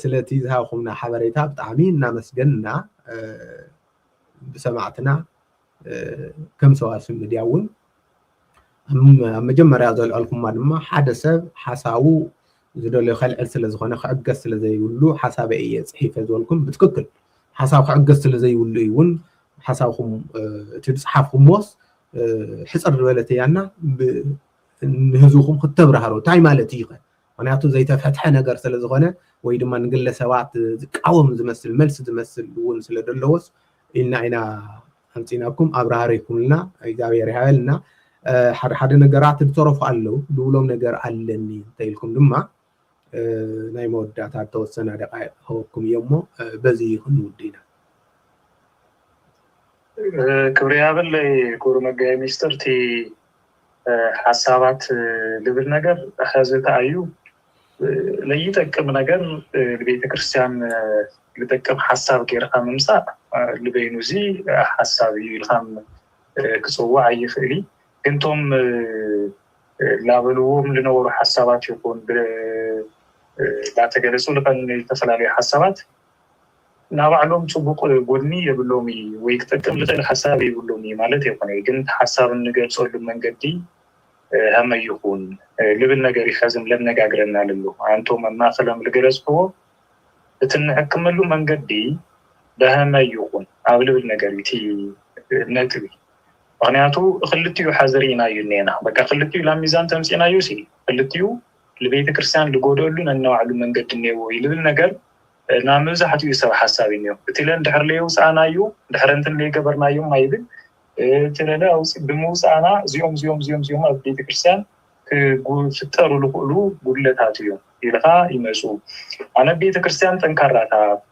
ስለቲ ዝሃብኹምና ሓበሬታ ብጣዕሚ እናመስገንና ብሰማዕትና ከም ሰዋስም ሚድያ እውን ኣብ መጀመርያ ዘልዕልኩማ ድማ ሓደ ሰብ ሓሳቡ ዝደልዮ ከልዕል ስለ ዝኾነ ክዕገዝ ስለ ዘይብሉ ሓሳበ እየ ፅሒፈ ዝበልኩም ብትክክል ሓሳብ ክዕገዝ ስለ ዘይብሉ እዩ እውን ሓሳብኩም እቲ ዝፅሓፍኩሞስ ሕፅር ዝበለት እያና ንህዝብኩም ክትብራህሩ እንታይ ማለት እዩ ምክንያቱ ዘይተፈትሐ ነገር ስለ ዝኾነ ወይ ድማ ንግለሰባት ዝቃወም ዝመስል መልሲ ዝመስል እውን ስለ ደለዎስ ኢልና ኢና ኣምፂናኩም ኣብራህሪኩምልና እግዚኣብሔር ይሃበልና ሓደ ነገራት ዝተረፉ ኣለው ዝብሎም ነገር ኣለኒ እንተኢልኩም ድማ ናይ መወዳእታ ተወሰነ ደቃይቕ ክህበኩም እዮ እሞ በዚ ክንውድ ኢና ክብሪ ያበለይ ክቡር መጋቢ ሚኒስትር እቲ ሓሳባት ልብል ነገር ሕዝታ እዩ ለይጠቅም ነገር ለቤተ ክርስቲያን ልጠቅም ሓሳብ ጌርካ ምምፃእ ልበይኑ እዚ ሓሳብ እዩ ኢልካም ክፅዋዕ ኣይኽእሊ ግን ቶም ላበልዎም ዝነበሩ ሓሳባት ይኹን ዳተገለፁ ልቐን ዝተፈላለዩ ሓሳባት ናባዕሎም ፅቡቅ ጎድኒ የብሎም ወይ ክጠቅም ዝኽእል ሓሳብ የብሎም ማለት ይኾነ ግን ሓሳብ እንገልፀሉ መንገዲ هم يكون لبل نجاري خازم لم نجاجرنا للو أنتم ما خلهم الجرس هو بتنحكم له من قدي ده هم يكون أو لبل نجاري تي نتبي معناته خلتيو حذرين أيونينا بقى خلتيو لا ميزان تمسين أيوسي خلتيو لبيت كريستيان لجودلون النوع من قد النيو لبل نجار نعمل زحتيو يسوي حسابي نيو بتلين دحر ليوس أنا يو دحر أنت اللي جبرنا يوم ما يبي تلالا أو بموس أنا زيوم بيت كريستيان كفتروا لقولو قلة هاتيو يلقى يمسو أنا بيت كريستيان تنكرتها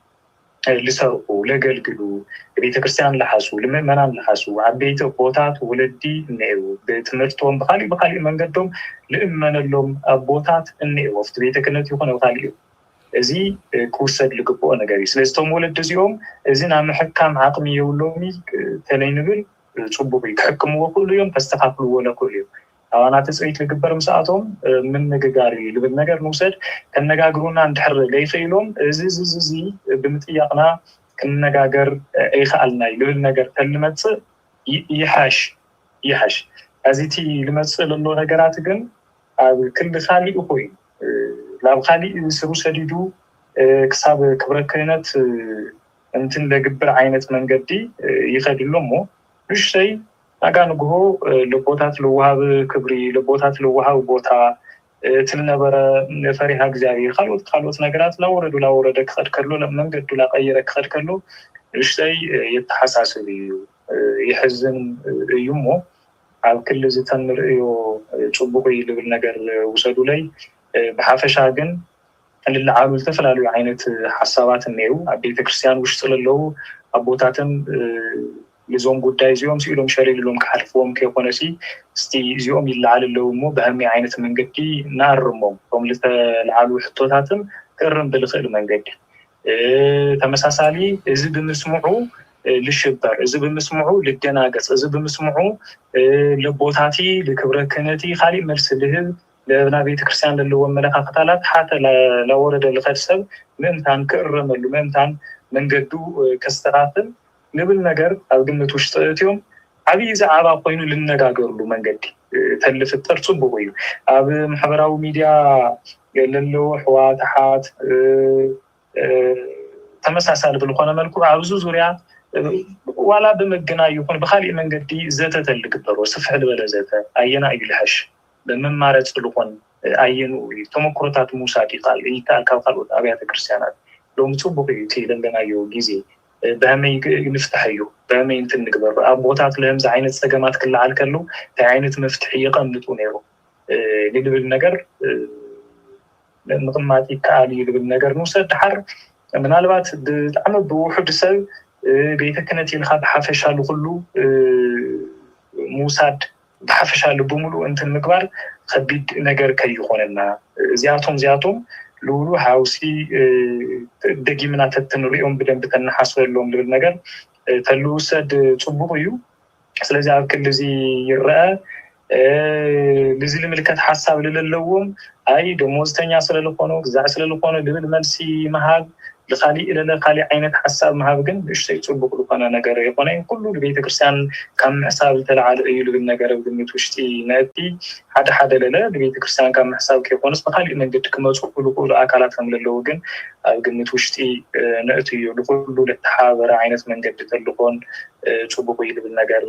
لسرقوا لقلقلوا بيت كريستيان لحسوا لمن لحسوا عبيت بوتات ولدي نيو بتمرتهم بخالي من قدهم لمن لهم بوتات النيو في بيت كنت يكون وخاليو زي كوسد لقبو أنا جاري سلستهم ولد زيهم زين عم حكام عقمي يولومي تلينبل صبوا بيتحكموا كل يوم تستحقوا ولا كل يوم أنا تسويت لقبر مساعتهم من نجاري اللي بالنجار نوسد كان نجاجرونا عند حر ليش يلوم زي بمتيقنا كان نجاجر أي خالنا اللي بالنجار كلمة يحش أزيتي لما تصل إنه نجارات جن كل خالي أخوي لا بخالي سرو سديدو كسب كبر كينات أنتن لقبر عينة من قدي يخدي لهمو مش شيء أجان جهو لبوتات لوهاب كبري لبوتات لوهاب بوتا تلنبرة فريها جزائي خلوت نجارات لا ورد كخد كله لما نقد لا غير كخد كله مش شيء يتحسس لي يحزن يومه على كل زتن رأيه صبغي اللي بالنجار وصلوا لي بحافشها جن اللي عامل تفلالو عينة حسابات النيو عبيت كريستيان وشتغل له أبوتاتن لزوم قداي زيوم سيلوم شاري لهم كحرفوهم كيقونسي استي زيوم يلعال اللومو بهمي عينة من قدي نارمهم هم لتلعالو حطوتاتن كرم بالخير من قدي تمساسالي إذا بمسمعو للشبر إذا بمسمعو للجناقص إذا بمسمعو لبوتاتي لكبرة كنتي خالي مرسلهم لنا بيت كريستيان اللي هو ملك قتالات حتى لا ورد الخرسب ممتان كرم اللي ممتان من قدو كستراتن نبل نجار أو قمة وشتيهم عبي زعابا قينو للنجاجر له من قدي تلف الترصب بويو أب محبراو ميديا للو حواتحات تمساسال بالقنا ملكو عاوزو زوريا ولا بمجنا يكون بخالي من قدي زتة اللي قدروا سفح ولا زتة أينا أيلهش بمن مارت تلقون أينو تمكرتات موسى قال إيكا كالقلوت أبيات كريستيانات لو متصبوا بيتي لندنا يو جيزي بهمي نفتحيو بهمي انت نقدر أبوتات لهم زعينة سجمات كل عالكلو تعينة مفتحية قمتو نيرو اللي بالنجر نقماتي كالي اللي بالنجر موسى تحر من الوقت تعمل بوحد سو بيتكنتي الخاب حافشالو كله موساد بحافشالو بملو انت المقبار خبيد نجر كي يخوننا زياتهم لولو هاوسي دقي منا تتنريهم بدن بتنحاسو اللهم لبالنجر تلو سد صبوغيو سلازي عاب كل زي يرأى لزي الملكات حساب لللوم أي دموزتين يصل للقونو زع سل للقونو لبال ملسي مهاب لخالي إلى لخالي عينة حساب مهاب جن بيشتي صبوغ لقنا نجر يقونين كله لبيت كريستيان كم حساب تلعال أيو لبالنجر وبدمي توشتي ناتي حدا للا لبيت كريستيان كم حساب كيقونس بخالي من قد كم صبوغ أكلاتهم للوجن أبدمي توشتي نأتي لكله للتحاور عينة من قد تلقون صبوغ لبالنجر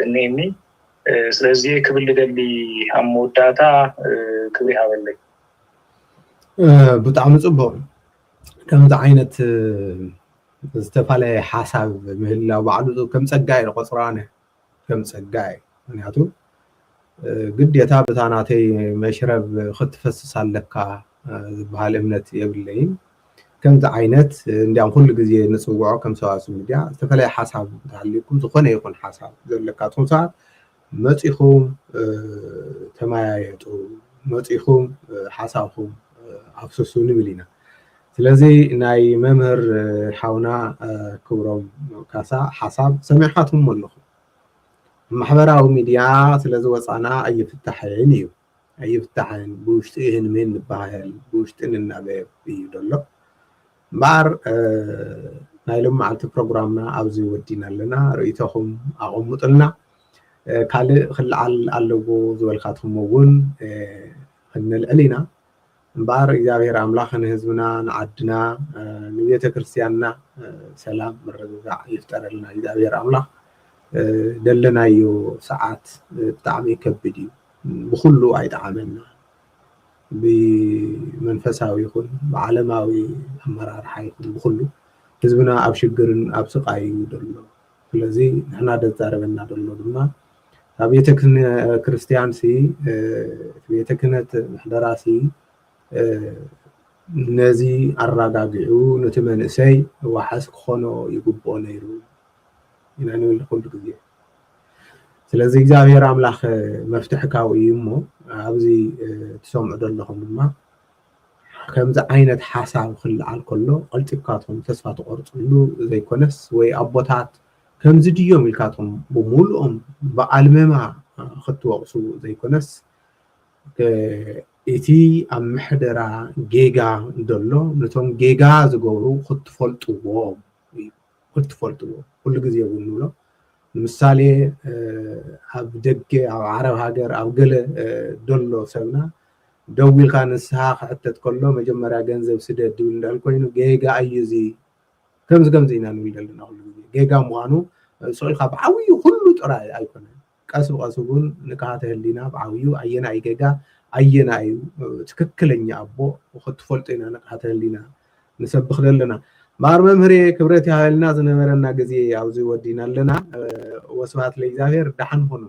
نيمي ስለዚህ ክብል ደሊ አሞዳታ ክብሪ ሃበለይ ብጣዕሚ ጽቡቕ ከምዚ ዓይነት ዝተፋለየ ሓሳብ ምህላው ባዕሉ ከም ጸጋይ ቆጽራነ ከም ጸጋይ ምክንያቱ ግዴታ በታናተይ መሽረብ ክትፈስስ ኣለካ ዝበሃል እምነት የብለይን ከምዚ ዓይነት እንዲያም ኩሉ ግዜ ንጽውዖ ከም ሰዋስው ሚድያ ዝተፋለየ ሓሳብ ታልኩም ዝኾነ ይኹን ሓሳብ ዘለካትኩም ሰዓት መጽኢኹም ተማያየጡ መጽኢኹም ሓሳብኩም ኣፍስሱ ንብል ኢና ስለዚ ናይ መምህር ሓውና ክብሮም ካሳ ሓሳብ ሰሚዕኻትኩም ኣለኹም ማሕበራዊ ሚድያ ስለዚ ወፃና ኣይፍታሕን እዩ ኣይፍታሕን ብውሽጢ ይህን ምን ንባሃል ብውሽጢ ንናበብ እዩ ደሎ እምበር ናይ ሎማዓልቲ ፕሮግራምና ኣብዚ ወዲና ኣለና ርእይቶኹም ኣቐሙጡልና ካልእ ክልዓል ኣለዎ ዝበልካትኩም እውን ክንልዕል ኢና እምበር እግዚአብሔር ኣምላኽ ንህዝብና ንዓድና ንቤተ ክርስቲያንና ሰላም ምርግጋዕ ይፍጠረልና እግዚአብሔር ኣምላኽ ደለናዮ ሰዓት ብጣዕሚ ከቢድ እዩ ብኩሉ ኣይጠዓመና ብመንፈሳዊ ይኹን ብዓለማዊ ኣመራርሓ ይኹን ብኩሉ ህዝብና ኣብ ሽግርን ኣብ ስቃይ እዩ ደሎ ስለዚ ንሕና ደዛረበና ደሎ ድማ ኣብ ቤተ ክርስቲያን ቤተ ክህነት ምሕደራሲ ነዚ ኣረጋጊዑ ነቲ መንእሰይ ዋሓስ ክኾኖ ይግብኦ ነይሩ ኢና ንብል ኩሉ ግዜ ስለዚ እግዚአብሔር ኣምላኽ መፍትሒ ካብኡ እዩ እሞ ኣብዚ ትሰምዑ ዘለኹም ድማ ከምዚ ዓይነት ሓሳብ ክልዓል ከሎ ቀልጢፍካትኩም ተስፋ ትቆርፅሉ ዘይኮነስ ወይ ኣቦታት ከምዚ ድዮም ኢልካትኩም ብሙሉኦም ብኣልመማ ክትወቅሱ ዘይኮነስ እቲ ኣብ ምሕደራ ጌጋ ደሎ ነቶም ጌጋ ዝገብሩ ክትፈልጥዎም ኩሉ ግዜ እውን ንብሎ ንምሳሌ ኣብ ደገ ኣብ ዓረብ ሃገር ኣብ ገለ ደሎ ሰብና ደው ኢልካ ንስሓ ክሕተት ከሎ መጀመርያ ገንዘብ ስደድ ድብል እንዳል ኮይኑ ጌጋ እዩ እዚ ከምዚ ኢና ንብል ዘለና ኩሉ ግዜ ጌጋ ምዃኑ ስኢልካ ብዓብዩ ኩሉ ጥራይ ኣይኮነን ቀስ ብቀስ እውን ንቃሓተ ህሊና ብዓብዩ ኣየናይ ጌጋ ኣየናይ ትክክለኛ ኣቦ ክትፈልጡ ኢና ንቃሓተ ህሊና ንሰብኽ ዘለና ማር መምህሬ ክብረት ያህልና ዝነበረና ግዜ ኣብዚ ወዲና ኣለና ወስብሐት ለእግዚአብሔር ደሓን ሁኑ